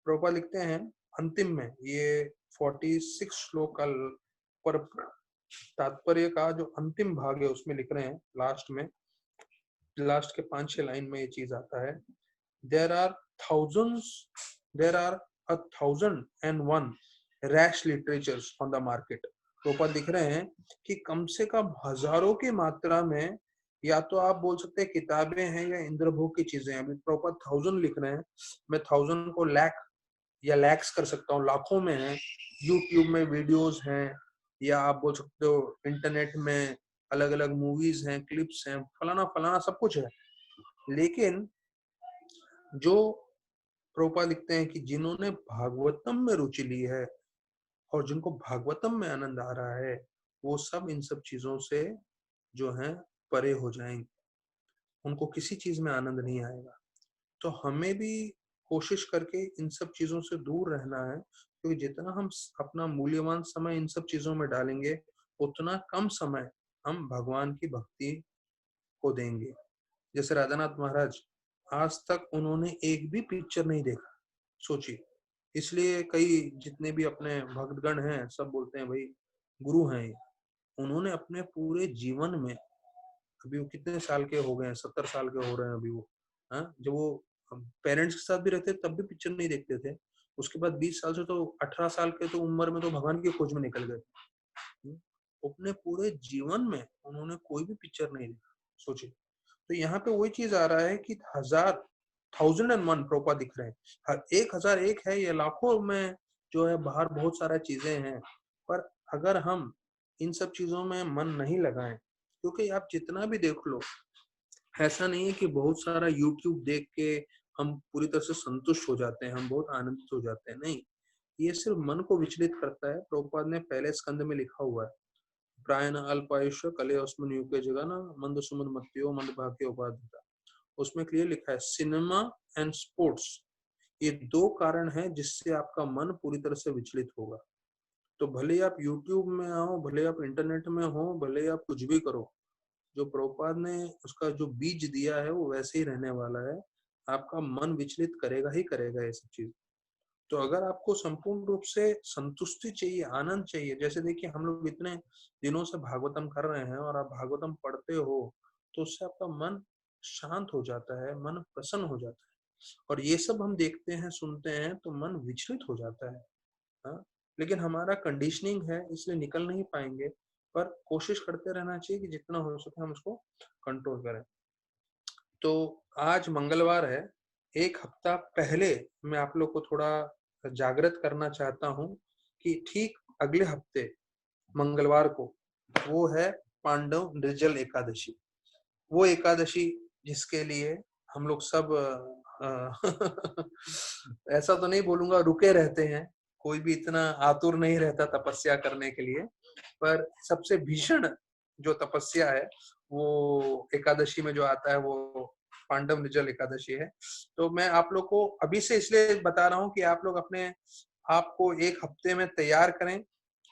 प्रभुपाद लिखते हैं अंतिम में, ये 46 श्लोक का पर तात्पर्य का जो अंतिम भाग है उसमें लिख रहे हैं, लास्ट में, लास्ट के 5-6 लाइन में ये चीज आता है। There are thousands there are 1,001 rash literatures on the market. तो ऊपर दिख रहे हैं कि कम से कम हजारों की मात्रा में, या तो आप बोल सकते हैं किताबें हैं या इंद्रभोग की चीजें हैं। अभी प्रॉपर 1000 लिख रहे हैं, मैं 1000 को लाख या लैक्स कर सकता हूँ, लाखों में है। यूट्यूब में वीडियोस हैं, या आप बोल सकते हो इंटरनेट में अलग अलग मूवीज हैं, क्लिप्स हैं, फलाना फलाना सब कुछ है। लेकिन जो प्रभुपाद लिखते हैं कि जिन्होंने भागवतम में रुचि ली है और जिनको भागवतम में आनंद आ रहा है, वो सब इन सब चीजों से जो है परे हो जाएंगे, उनको किसी चीज में आनंद नहीं आएगा। तो हमें भी कोशिश करके इन सब चीजों से दूर रहना है, क्योंकि जितना हम अपना मूल्यवान समय इन सब चीजों में डालेंगे, उतना कम समय हम भगवान की भक्ति को देंगे। जैसे राधानाथ महाराज, आज तक उन्होंने एक भी पिक्चर नहीं देखा, सोचिए। इसलिए कई जितने भी अपने भक्तगण हैं सब बोलते हैं भाई गुरु हैं ये। उन्होंने अपने पूरे जीवन में, अभी वो कितने साल के हो गए हैं, 70 साल के हो रहे हैं अभी वो, हाँ, जब वो पेरेंट्स के साथ भी रहते तब भी पिक्चर नहीं देखते थे। उसके बाद 20 साल से, तो 18 साल के तो उम्र में तो भगवान की खोज में निकल गए। अपने पूरे जीवन में उन्होंने कोई भी पिक्चर नहीं देखा, सोचिए। तो यहाँ पे वही चीज आ रहा है कि 1001 प्रभुपाद दिख रहे हैं, 1001 है, ये लाखों में जो है बाहर बहुत सारा चीजें हैं। पर अगर हम इन सब चीजों में मन नहीं लगाएं, क्योंकि आप जितना भी देख लो, ऐसा नहीं है कि बहुत सारा यूट्यूब देख के हम पूरी तरह से संतुष्ट हो जाते हैं, हम बहुत आनंदित हो जाते हैं, नहीं। ये सिर्फ मन को विचलित करता है। प्रभुपाद ने पहले स्कंद में लिखा हुआ है, प्रायण अल्पायुष्य कले अस्मिन् युगे जगन मंद सुमन मत्यो मंद भाग्य उपाधिता। उसमें क्लियर लिखा है, सिनेमा एंड स्पोर्ट्स, ये दो कारण हैं जिससे आपका मन पूरी तरह से विचलित होगा। तो भले आप यूट्यूब में आओ, भले आप इंटरनेट में हो, भले आप कुछ भी करो, जो प्रभुपाद ने उसका जो बीज दिया है वो वैसे ही रहने वाला है। आपका मन विचलित करेगा ही करेगा ये सब चीज। तो अगर आपको संपूर्ण रूप से संतुष्टि चाहिए, आनंद चाहिए, जैसे देखिए हम लोग इतने दिनों से भागवतम कर रहे हैं और आप भागवतम पढ़ते हो तो उससे आपका मन शांत हो जाता है, मन प्रसन्न हो जाता है। और ये सब हम देखते हैं, सुनते हैं तो मन विचलित हो जाता है। हाँ, लेकिन हमारा कंडीशनिंग है इसलिए निकल नहीं पाएंगे। पर कोशिश करते रहना चाहिए कि जितना हो सके हम उसको कंट्रोल करें। तो आज मंगलवार है, एक हफ्ता पहले मैं आप लोग को थोड़ा जागृत करना चाहता हूँ कि ठीक अगले हफ्ते मंगलवार को वो है पांडव निर्जल एकादशी। वो एकादशी जिसके लिए हम लोग सब ऐसा तो नहीं बोलूंगा रुके रहते हैं, कोई भी इतना आतुर नहीं रहता तपस्या करने के लिए, पर सबसे भीषण जो तपस्या है वो एकादशी में जो आता है वो पांडव निर्जल एकादशी है। तो मैं आप लोग को अभी से इसलिए बता रहा हूँ कि आप लोग अपने आप को एक हफ्ते में तैयार करें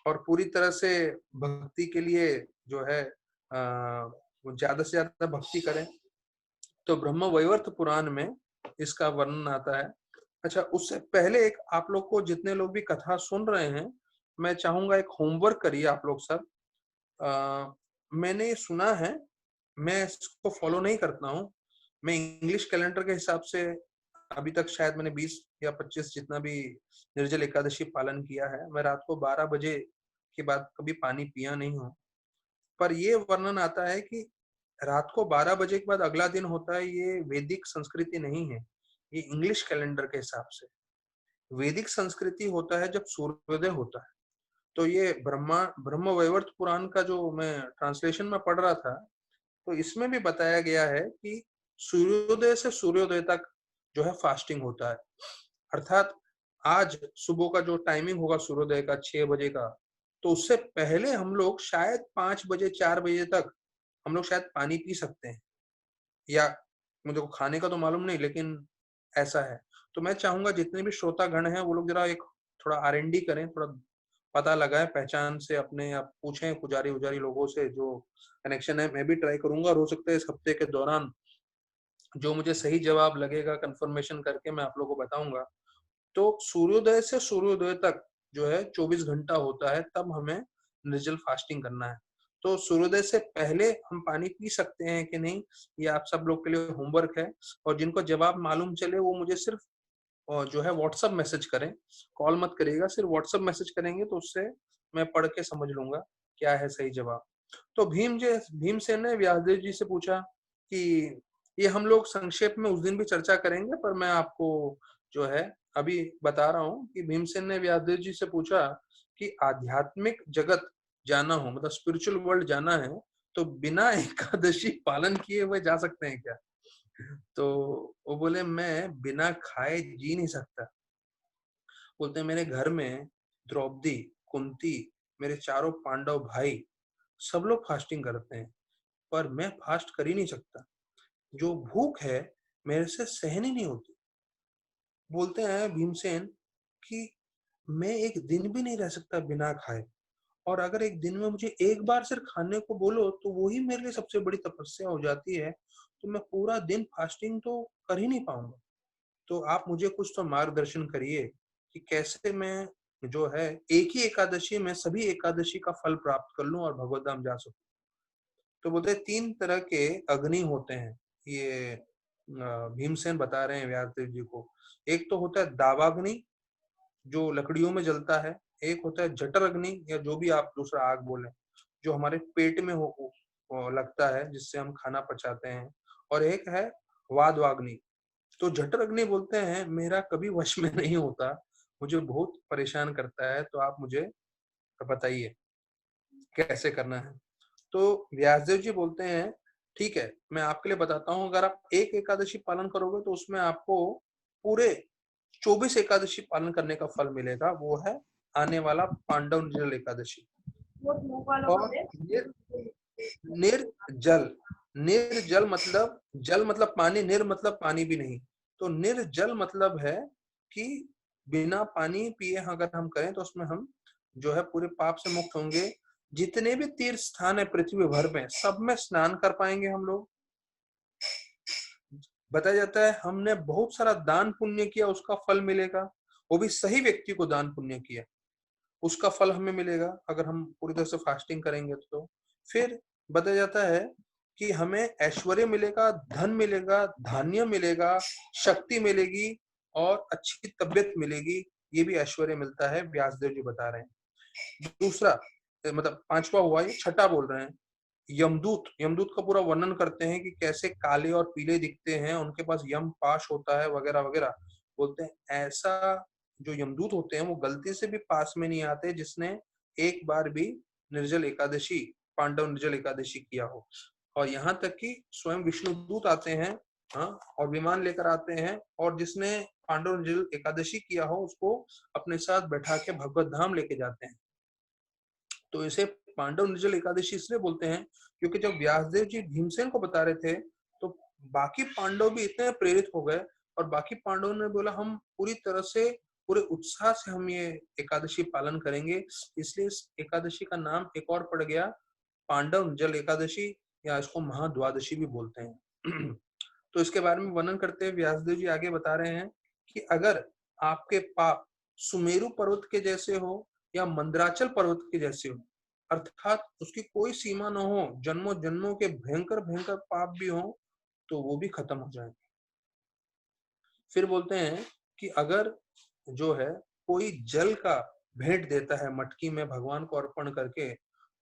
और पूरी तरह से भक्ति के लिए जो है ज्यादा से ज्यादा भक्ति करें। तो ब्रह्म वैवर्त पुराण में इसका वर्णन आता है। अच्छा, उससे पहले एक आप लोग को, जितने लोग भी कथा सुन रहे हैं, मैं चाहूंगा एक होमवर्क करिए आप लोग सब। मैंने सुना है, मैं इसको फॉलो नहीं करता हूँ, मैं इंग्लिश कैलेंडर के हिसाब से अभी तक शायद मैंने 20 या 25 जितना भी निर्जल एकादशी पालन किया है। मैं रात को 12 बजे के बाद कभी पानी पिया नहीं हूँ। पर ये वर्णन आता है कि रात को 12 बजे के बाद अगला दिन होता है, ये वैदिक संस्कृति नहीं है, ये इंग्लिश कैलेंडर के हिसाब से। वैदिक संस्कृति होता है जब सूर्योदय होता है। तो ये ब्रह्म वैवर्त पुराण का जो मैं ट्रांसलेशन में पढ़ रहा था, तो इसमें भी बताया गया है कि सूर्योदय से सूर्योदय तक जो है फास्टिंग होता है। अर्थात आज सुबह का जो टाइमिंग होगा सूर्योदय का 6 बजे का, तो उससे पहले हम लोग शायद 5 बजे 4 बजे तक हम लोग शायद पानी पी सकते हैं, या मुझे को खाने का तो मालूम नहीं, लेकिन ऐसा है। तो मैं चाहूंगा जितने भी श्रोतागण हैं वो लोग जरा एक थोड़ा R&D करें, थोड़ा पता लगाएं, पहचान से अपने आप पूछें पुजारी उजारी लोगों से जो कनेक्शन है। मैं भी ट्राई करूंगा और हो सकता है इस हफ्ते के दौरान जो मुझे सही जवाब लगेगा कंफर्मेशन करके मैं आप लोगों को बताऊंगा। तो सूर्योदय से सूर्योदय तक जो है 24 घंटा होता है, तब हमें निर्जल फास्टिंग करना है। तो सूर्योदय से पहले हम पानी पी सकते हैं कि नहीं, ये आप सब लोग के लिए होमवर्क है। और जिनको जवाब मालूम चले वो मुझे सिर्फ जो है व्हाट्सएप मैसेज करें, कॉल मत करिएगा, सिर्फ व्हाट्सएप मैसेज करेंगे तो उससे मैं पढ़ के समझ लूंगा क्या है सही जवाब। तो भीमसेन ने व्यासदेव जी से पूछा कि ये हम लोग संक्षेप में उस दिन भी चर्चा करेंगे, पर मैं आपको जो है अभी बता रहा हूँ कि भीमसेन ने व्यासदेव जी से पूछा कि आध्यात्मिक जगत जाना हो, मतलब स्पिरिचुअल वर्ल्ड जाना है, तो बिना एकादशी पालन किए हुए जा सकते हैं क्या? तो वो बोले मैं बिना खाए जी नहीं सकता। बोलते हैं मेरे घर में द्रौपदी, कुंती, मेरे चारों पांडव भाई सब लोग फास्टिंग करते हैं, पर मैं फास्ट कर ही नहीं सकता। जो भूख है मेरे से सहन ही नहीं होती। बोलते हैं भीमसेन कि मैं एक दिन भी नहीं रह सकता बिना खाए, और अगर एक दिन में मुझे एक बार सिर्फ खाने को बोलो तो वो ही मेरे लिए सबसे बड़ी तपस्या हो जाती है। तो मैं पूरा दिन फास्टिंग तो कर ही नहीं पाऊंगा। तो आप मुझे कुछ तो मार्गदर्शन करिए कि कैसे मैं जो है एक ही एकादशी में सभी एकादशी का फल प्राप्त कर लूं और भगवत धाम जा सकूं। तो बोलते 3 तरह के अग्नि होते हैं, ये भीमसेन बता रहे हैं व्यासदेव जी को। एक तो होता है दावाग्नि जो लकड़ियों में जलता है, एक होता है जठर अग्नि या जो भी आप दूसरा आग बोले, जो हमारे पेट में लगता है, जिससे हम खाना पचाते हैं, और एक है वादवाग्नि। तो जठर अग्नि बोलते हैं मेरा कभी वश में नहीं होता, मुझे बहुत परेशान करता है, तो आप मुझे बताइए कैसे करना है। तो व्यासदेव जी बोलते हैं ठीक है, मैं आपके लिए बताता हूँ, अगर आप एक एकादशी पालन करोगे तो उसमें आपको पूरे 24 एकादशी पालन करने का फल मिलेगा, वो है आने वाला पांडव निर्जल एकादशी। और निर्जल, निर्जल मतलब जल मतलब पानी, निर मतलब पानी भी नहीं, तो निर्जल मतलब है कि बिना पानी पिए अगर हम करें तो उसमें हम जो है पूरे पाप से मुक्त होंगे। जितने भी तीर्थ स्थान है पृथ्वी भर में, सब में स्नान कर पाएंगे हम लोग। बताया जाता है हमने बहुत सारा दान पुण्य किया, उसका फल मिलेगा, वो भी सही व्यक्ति को दान पुण्य किया, उसका फल हमें मिलेगा अगर हम पूरी तरह से फास्टिंग करेंगे तो। फिर बताया जाता है कि हमें ऐश्वर्य मिलेगा, धन मिलेगा, धान्य मिलेगा, शक्ति मिलेगी और अच्छी तबीयत मिलेगी, ये भी ऐश्वर्य मिलता है, व्यासदेव जी बता रहे हैं। दूसरा मतलब पांचवा हुआ, ये छठा बोल रहे हैं, यमदूत। यमदूत का पूरा वर्णन करते हैं कि कैसे काले और पीले दिखते हैं, उनके पास यम पाश होता है वगैरह वगैरह। बोलते हैं ऐसा जो यमदूत होते हैं वो गलती से भी पास में नहीं आते जिसने एक बार भी निर्जल एकादशी, पांडव निर्जल एकादशी किया हो। और यहाँ तक कि स्वयं विष्णुदूत आते हैं, हाँ, और विमान लेकर आते हैं, और जिसने पांडव निर्जल एकादशी किया हो उसको अपने साथ बैठा के भगवत धाम लेके जाते हैं। तो इसे पांडव निर्जल एकादशी इसलिए बोलते हैं क्योंकि जब व्यासदेव जी भीमसेन को बता रहे थे तो बाकी पांडव भी इतने प्रेरित हो गए, और बाकी पांडवों ने बोला हम पूरी तरह से पूरे उत्साह से हम ये एकादशी पालन करेंगे। इसलिए इस एकादशी का नाम एक और पड़ गया पांडव निर्जल एकादशी, या इसको महाद्वादशी भी बोलते हैं। तो इसके बारे में वर्णन करते हुए व्यासदेव जी आगे बता रहे हैं कि अगर आपके पाप सुमेरु पर्वत के जैसे हो या मंदराचल पर्वत के जैसे हो, अर्थात उसकी कोई सीमा न हो, जन्मों जन्मों के भयंकर भयंकर पाप भी हो, तो वो भी खत्म हो जाएंगे। फिर बोलते हैं कि अगर जो है कोई जल का भेंट देता है मटकी में भगवान को अर्पण करके,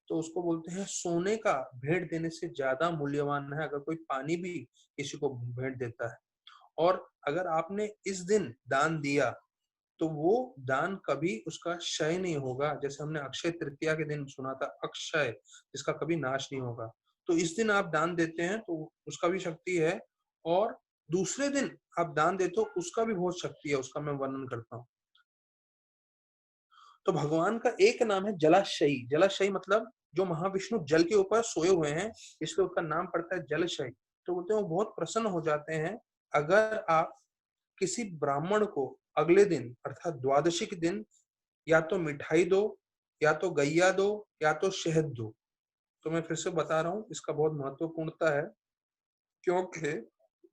तो उसको बोलते हैं सोने का भेंट देने से ज्यादा मूल्यवान है अगर कोई पानी भी किसी को भेंट देता है। और अगर आपने इस दिन दान दिया तो वो दान कभी उसका क्षय नहीं होगा, जैसे हमने अक्षय तृतीया के दिन सुना था, अक्षय जिसका कभी नाश नहीं होगा। तो इस दिन आप दान देते हैं तो उसका भी शक्ति है, और दूसरे दिन आप दान देते हो उसका भी बहुत शक्ति है, उसका मैं वर्णन करता हूँ। तो भगवान का एक नाम है जलाशयी। जलाशयी मतलब जो महाविष्णु जल के ऊपर सोए हुए हैं, इसलिए उसका नाम पड़ता है जलशयी। तो बोलते हैं वो बहुत प्रसन्न हो जाते हैं अगर आप किसी ब्राह्मण को अगले दिन अर्थात द्वादशी के दिन या तो मिठाई दो, या तो गैया दो, या तो शहद दो। तो मैं फिर से बता रहा हूँ, इसका बहुत महत्वपूर्णता है, क्योंकि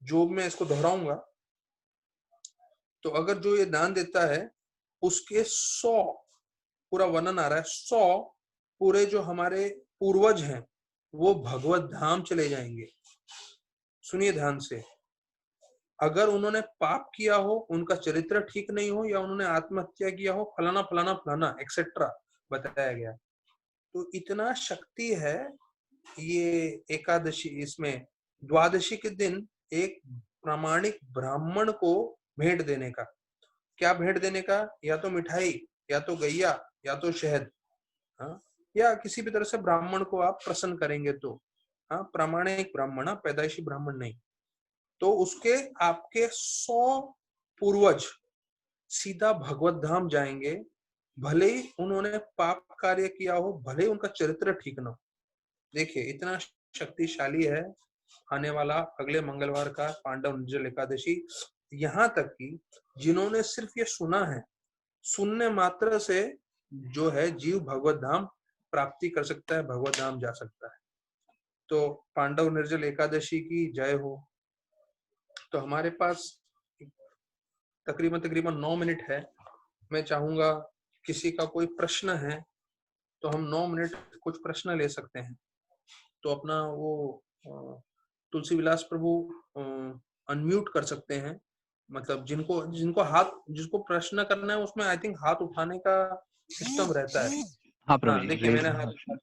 जो मैं इसको दोहराऊंगा, तो अगर जो ये दान देता है उसके 100 पूरा वर्णन आ रहा है, 100 पूरे जो हमारे पूर्वज हैं वो भगवत धाम चले जाएंगे। सुनिए ध्यान से, अगर उन्होंने पाप किया हो, उनका चरित्र ठीक नहीं हो, या उन्होंने आत्महत्या किया हो, फलाना फलाना फलाना एक्सेट्रा बताया गया, तो इतना शक्ति है ये एकादशी, इसमें द्वादशी के दिन एक प्रामाणिक ब्राह्मण को भेंट देने का। क्या भेंट देने का? या तो मिठाई, या तो गैया, या तो शहद, हाँ, या किसी भी तरह से ब्राह्मण को आप प्रसन्न करेंगे तो, हाँ, प्रामाणिक ब्राह्मण, पैदाइशी ब्राह्मण नहीं। तो उसके आपके 100 पूर्वज सीधा भगवत धाम जाएंगे, भले ही उन्होंने पाप कार्य किया हो, भले ही उनका चरित्र ठीक ना हो। देखिए इतना शक्तिशाली है आने वाला अगले मंगलवार का पांडव निर्जल एकादशी। यहाँ तक कि जिन्होंने सिर्फ ये सुना है, सुनने मात्र से जो है जीव भगवत धाम प्राप्ति कर सकता है, भगवत धाम जा सकता है। तो पांडव निर्जल एकादशी की जय हो। तो हमारे पास तकरीबन तकरीबन 9 मिनट है। मैं चाहूंगा किसी का कोई प्रश्न है तो हम 9 मिनट कुछ प्रश्न ले सकते हैं। तो अपना वो तुलसी विलास प्रभु अनम्यूट कर सकते हैं, मतलब जिनको जिनको हाथ, जिसको प्रश्न करना है उसमें आई थिंक हाथ उठाने का सिस्टम रहता है। हाँ प्रभु हाँ जी, देखिए मैंने हाथ उठा।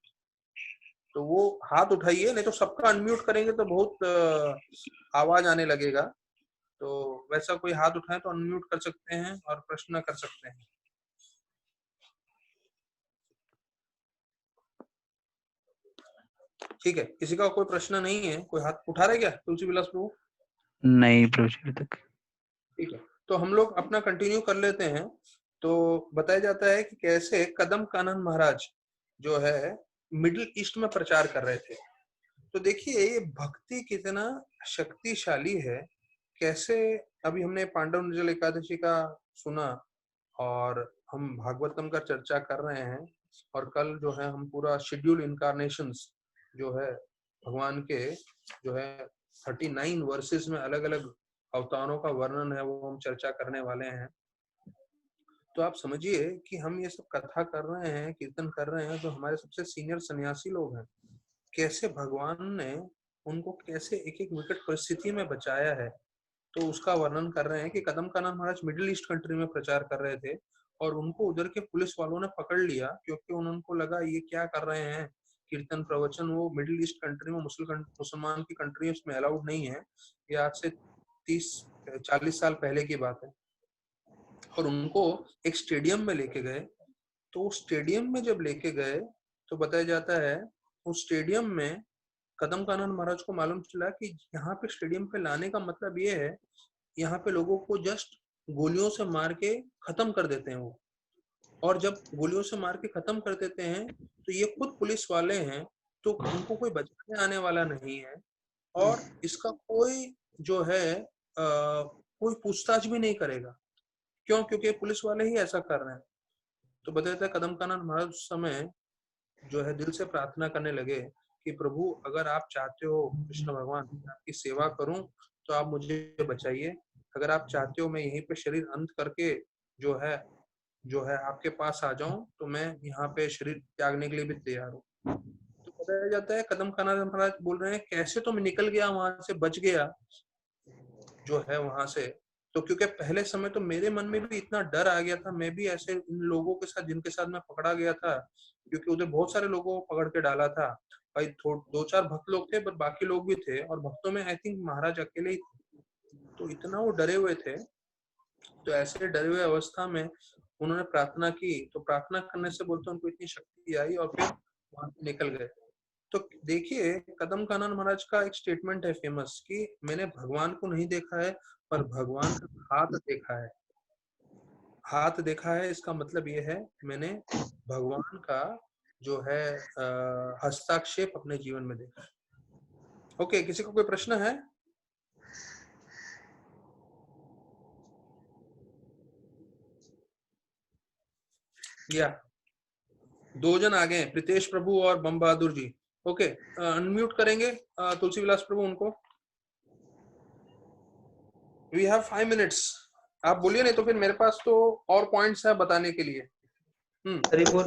तो वो हाथ उठाइए, नहीं तो सबका अनम्यूट करेंगे तो बहुत आवाज आने लगेगा। तो वैसा कोई हाथ उठाए तो अनम्यूट कर सकते हैं और प्रश्न कर सकते हैं। ठीक है, किसी का कोई प्रश्न नहीं है? कोई हाथ उठा रहे क्या तुलसी विलास प्रभु? नहीं प्रभु जी अभी तक। ठीक है, तो हम लोग अपना कंटिन्यू कर लेते हैं। तो बताया जाता है कि कैसे कदम कानन महाराज जो है मिडिल ईस्ट में प्रचार कर रहे थे। तो देखिए ये भक्ति कितना शक्तिशाली है। कैसे अभी हमने पांडव निर्जल एकादशी का सुना और हम भागवतम का चर्चा कर रहे हैं, और कल जो है हम पूरा शेड्यूल इनकारनेशंस जो है भगवान के जो है 39 वर्सेस में अलग अलग अवतारों का वर्णन है वो हम चर्चा करने वाले हैं। तो आप समझिए कि हम ये सब कथा कर रहे हैं, कीर्तन कर रहे हैं, जो हमारे सबसे सीनियर सन्यासी लोग हैं, कैसे भगवान ने उनको कैसे एक एक विकट परिस्थिति में बचाया है। तो उसका वर्णन कर रहे हैं कि कदम कानन महाराज मिडिल ईस्ट कंट्री में प्रचार कर रहे थे और उनको उधर के पुलिस वालों ने पकड़ लिया, क्योंकि उनको लगा ये क्या कर रहे हैं, कीर्तन प्रवचन वो मिडिल ईस्ट कंट्री में मुसलमान की कंट्री उसमें अलाउड नहीं है। ये आज से 30-40 साल पहले की बात है। और उनको एक स्टेडियम में लेके गए। तो स्टेडियम में जब लेके गए तो बताया जाता है उस स्टेडियम में कदम कानन महाराज को मालूम चला कि यहाँ पे स्टेडियम पे लाने का मतलब ये है, यहाँ पे लोगों को जस्ट गोलियों से मार के खत्म कर देते हैं वो। और जब गोलियों से मार के खत्म कर देते हैं तो ये खुद पुलिस वाले हैं, तो उनको कोई बचाने आने वाला नहीं है। और इसका कोई जो है कोई पूछताछ भी नहीं करेगा। क्यों? क्योंकि पुलिस वाले ही ऐसा कर रहे हैं। तो बताते कदम कानन महाराज उस समय जो है दिल से प्रार्थना करने लगे कि प्रभु अगर आप चाहते हो कृष्ण भगवान आपकी सेवा करूं तो आप मुझे बचाइए। अगर आप चाहते हो मैं यहीं पे शरीर अंत करके जो है आपके पास आ जाऊं तो मैं यहाँ पे शरीर त्यागने के लिए भी तैयार हूँ। तो बताया जाता है कदम कानन महाराज बोल रहे हैं कैसे तो मैं निकल गया वहां से, बच गया जो है वहां से। तो क्योंकि पहले समय तो मेरे मन में भी इतना डर आ गया था, मैं भी ऐसे इन लोगों के साथ जिनके साथ मैं पकड़ा गया था, क्योंकि उधर बहुत सारे लोगों को पकड़ के डाला था भाई। 2-4 भक्त लोग थे पर बाकी लोग भी थे, और भक्तों में आई थिंक महाराज अकेले ही थे। तो इतना वो डरे हुए थे। तो ऐसे डरे हुए अवस्था में उन्होंने प्रार्थना की, तो प्रार्थना करने से बोलते उनको इतनी शक्ति आई और फिर वहां से निकल गए। तो देखिए कदम कानन महाराज का एक स्टेटमेंट है फेमस कि मैंने भगवान को नहीं देखा है पर भगवान का हाथ देखा है। हाथ देखा है इसका मतलब ये है मैंने भगवान का जो है हस्ताक्षेप अपने जीवन में देखा है। ओके, किसी को कोई प्रश्न है? या 2 जन आ गए, प्रीतेश प्रभु और बम बहादुर जी। ओके, अनम्यूट करेंगे तुलसी विलास प्रभु उनको। We have 5 minutes. आप बोलिए, नहीं तो फिर मेरे पास तो और पॉइंट्स है बताने के लिए। हरि बोल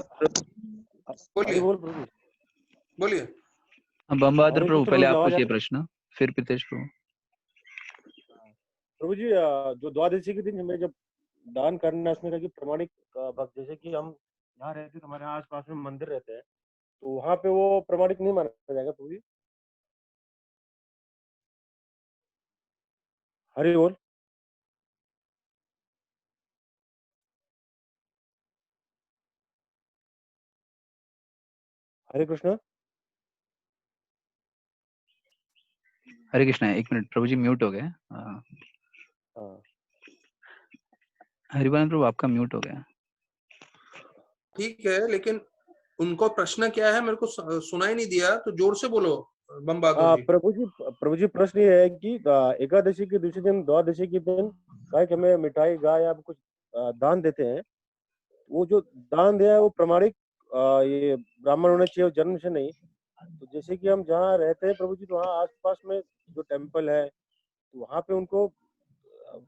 बोलिए प्रभु। बोलिए। बम बहादुर हरे प्रभु कृष्ण पहले प्रभु, आप आवाज आ पूछिए प्रश्न, फिर प्रीतेश प्रभु। प्रभु जी, जो द्वादशी के दिन हमें जब दान करना है उसमें कहा कि प्रमाणिक भक्त, जैसे कि हम यहाँ रहते हैं तो हमारे आस पास में मंदिर रहते हैं, तो वहाँ पे वो प्रमाणिक नहीं माना जाएगा प्रभु जी? हरि बोल। हरे कृष्ण। हरे कृष्णा, एक मिनट प्रभु जी म्यूट हो गए। हाँ, हरिभान प्रभु आपका म्यूट हो गया। ठीक है, लेकिन उनको प्रश्न क्या है मेरे को सुनाई नहीं दिया, तो जोर से बोलो बम बहादुर जी। प्रभु जी प्रश्न ये है कि एकादशी के दूसरे दिन, द्वादशी के दिन गाय के हमें मिठाई, गाय या कुछ दान देते हैं, वो जो दान दिया है वो प्रमाणिक ये ब्राह्मण होना चाहिए, जन्म से नहीं। तो जैसे कि हम जहाँ रहते हैं प्रभु जी, तो वहाँ आसपास में जो टेम्पल है तो वहाँ पे उनको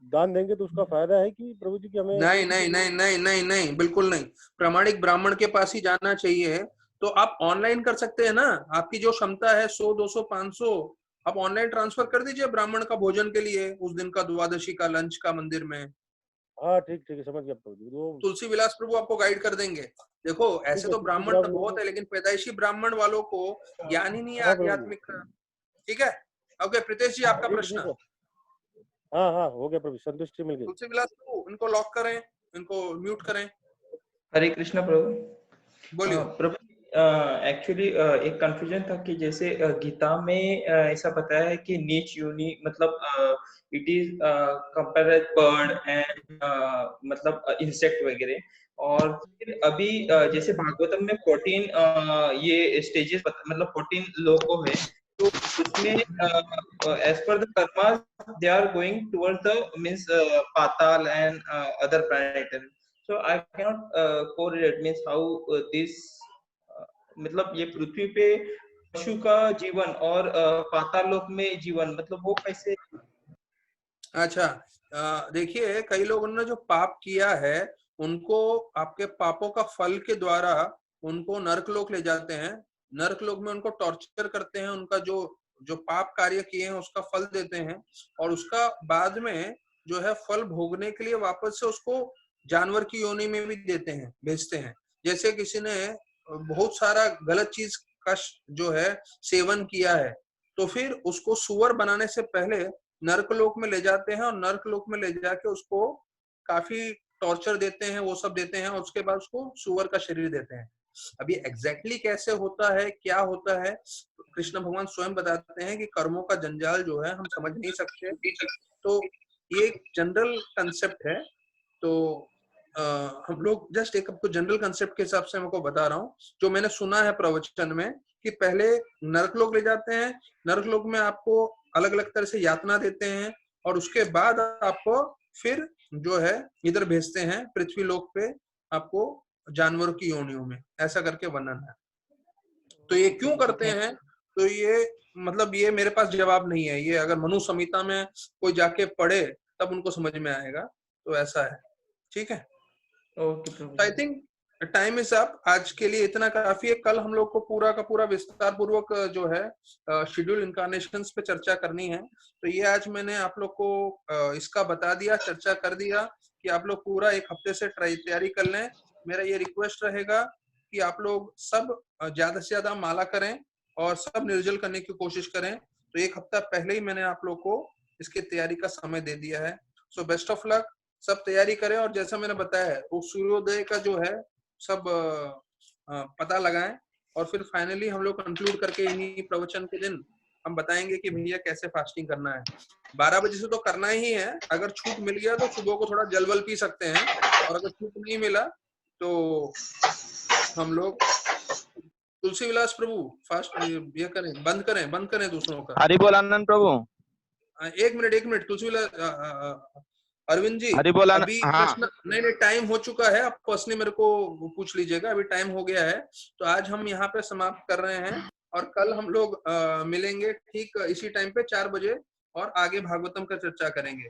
दान देंगे तो उसका फायदा है कि प्रभु जी की हमें? नहीं नहीं नहीं नहीं नहीं नहीं, बिल्कुल नहीं। प्रमाणिक ब्राह्मण के पास ही जाना चाहिए। तो आप ऑनलाइन कर सकते हैं ना, आपकी जो क्षमता है 100, 200, 500 आप ऑनलाइन ट्रांसफर कर दीजिए ब्राह्मण का भोजन के लिए, उस दिन का द्वादशी का लंच का मंदिर में। हाँ ठीक ठीक है, समझ गया प्रभु जी। वो तुलसी विलास प्रभु आपको गाइड कर देंगे। देखो ऐसे ठीक है, तो ब्राह्मण तो प्रभु बहुत है, लेकिन पैदाइशी ब्राह्मण वालों को ज्ञान ही नहीं है हाँ प्रभु जी, आध्यात्मिक। ठीक है, ओके प्रीतेश जी, आपका ठीक प्रश्न। है। हाँ हाँ हो गया प्रभु, संतुष्टि मिल गई। तुलसी विलास प्रभु, इनको लॉक करें, इनको म्यूट करें। हरे कृष्ण प्रभु। बोलिए। प्रभु एक्चुअली एक कंफ्यूजन था कि जैसे गीता में ऐसा बताया है कि नीच योनि मतलब it is compare bird and मतलब इंसेक्ट वगैरह। और फिर अभी जैसे भागवतम में 14 ये स्टेजेस मतलब 14 लोगों है, तो उसमें as per the karma they are going towards the means Patala and other planetary. So I cannot correlate means how this मतलब ये पृथ्वी पे पशु का जीवन और पाताल लोक में जीवन मतलब वो कैसे। अच्छा, देखिए कई लोगों ने जो पाप किया है उनको आपके पापों का फल के द्वारा उनको नरकलोक ले जाते हैं। नरकलोक में उनको टॉर्चर करते हैं, उनका जो जो पाप कार्य किए हैं उसका फल देते हैं, और उसका बाद में जो है फल भोगने के लिए वापस से उसको जानवर की योनि में भी देते हैं, भेजते हैं। जैसे किसी ने बहुत सारा गलत चीज का जो है सेवन किया है, तो फिर उसको सुअर बनाने से पहले नर्कलोक में ले जाते हैं, और नर्कलोक में ले जाके उसको काफी टॉर्चर देते हैं, वो सब देते हैं, और उसके बाद उसको सुअर का शरीर देते हैं। अभी एग्जैक्टली कैसे होता है, क्या होता है, कृष्ण भगवान स्वयं बताते हैं कि कर्मों का जंजाल जो है हम समझ नहीं सकते। तो ये एक जनरल कंसेप्ट है। तो हम लोग जस्ट एक आपको जनरल कंसेप्ट के हिसाब से हमको बता रहा हूँ, जो मैंने सुना है प्रवचन में, कि पहले नरकलोक ले जाते हैं, नरकलोक में आपको अलग अलग तरह से यातना देते हैं, और उसके बाद आपको फिर जो है इधर भेजते हैं पृथ्वी लोक पे, आपको जानवरों की योनियों में, ऐसा करके वर्णन है। तो ये क्यों करते हैं, तो ये मतलब ये मेरे पास जवाब नहीं है, ये अगर मनु संहिता में कोई जाके पढ़े तब उनको समझ में आएगा। तो ऐसा है, ठीक है। Okay Prabhu. I think time is up, आज के लिए इतना काफी है। कल हम लोग को पूरा का पूरा विस्तार पूर्वक जो है शेड्यूल इनकारनेशंस पे चर्चा करनी है। तो ये आज मैंने आप लोग को इसका बता दिया, चर्चा कर दिया कि आप लोग पूरा एक हफ्ते से तैयारी कर लें। मेरा ये रिक्वेस्ट रहेगा कि आप लोग सब ज्यादा से ज्यादा माला करें और सब निर्जल करने की कोशिश करें। तो एक हफ्ता पहले ही मैंने आप लोग को इसकी तैयारी का समय दे दिया है। सो बेस्ट ऑफ लक, सब तैयारी करें, और जैसा मैंने बताया है वो सूर्योदय का जो है सब पता लगाएं, और फिर फाइनली हम लोग कंक्लूड करके इन्हीं प्रवचन के दिन हम बताएंगे कि भैया कैसे फास्टिंग करना है। 12 बजे से तो करना ही है, अगर छूट मिल गया तो सुबह को थोड़ा जलवल पी सकते हैं, और अगर छूट नहीं मिला तो हम लोग तुलसी विलास प्रभु फास्ट ये करें, बंद करें दूसरों का। हरि बोल आनंद प्रभु। एक मिनट तुलसी विलास अरविंद जी, हरि बोल अभी हाँ प्रश्न नहीं, टाइम हो चुका है, आप पर्सनली मेरे को पूछ लीजिएगा, अभी टाइम हो गया है। तो आज हम यहाँ पे समाप्त कर रहे हैं, और कल हम लोग मिलेंगे ठीक इसी टाइम पे 4 बजे, और आगे भागवतम का चर्चा करेंगे।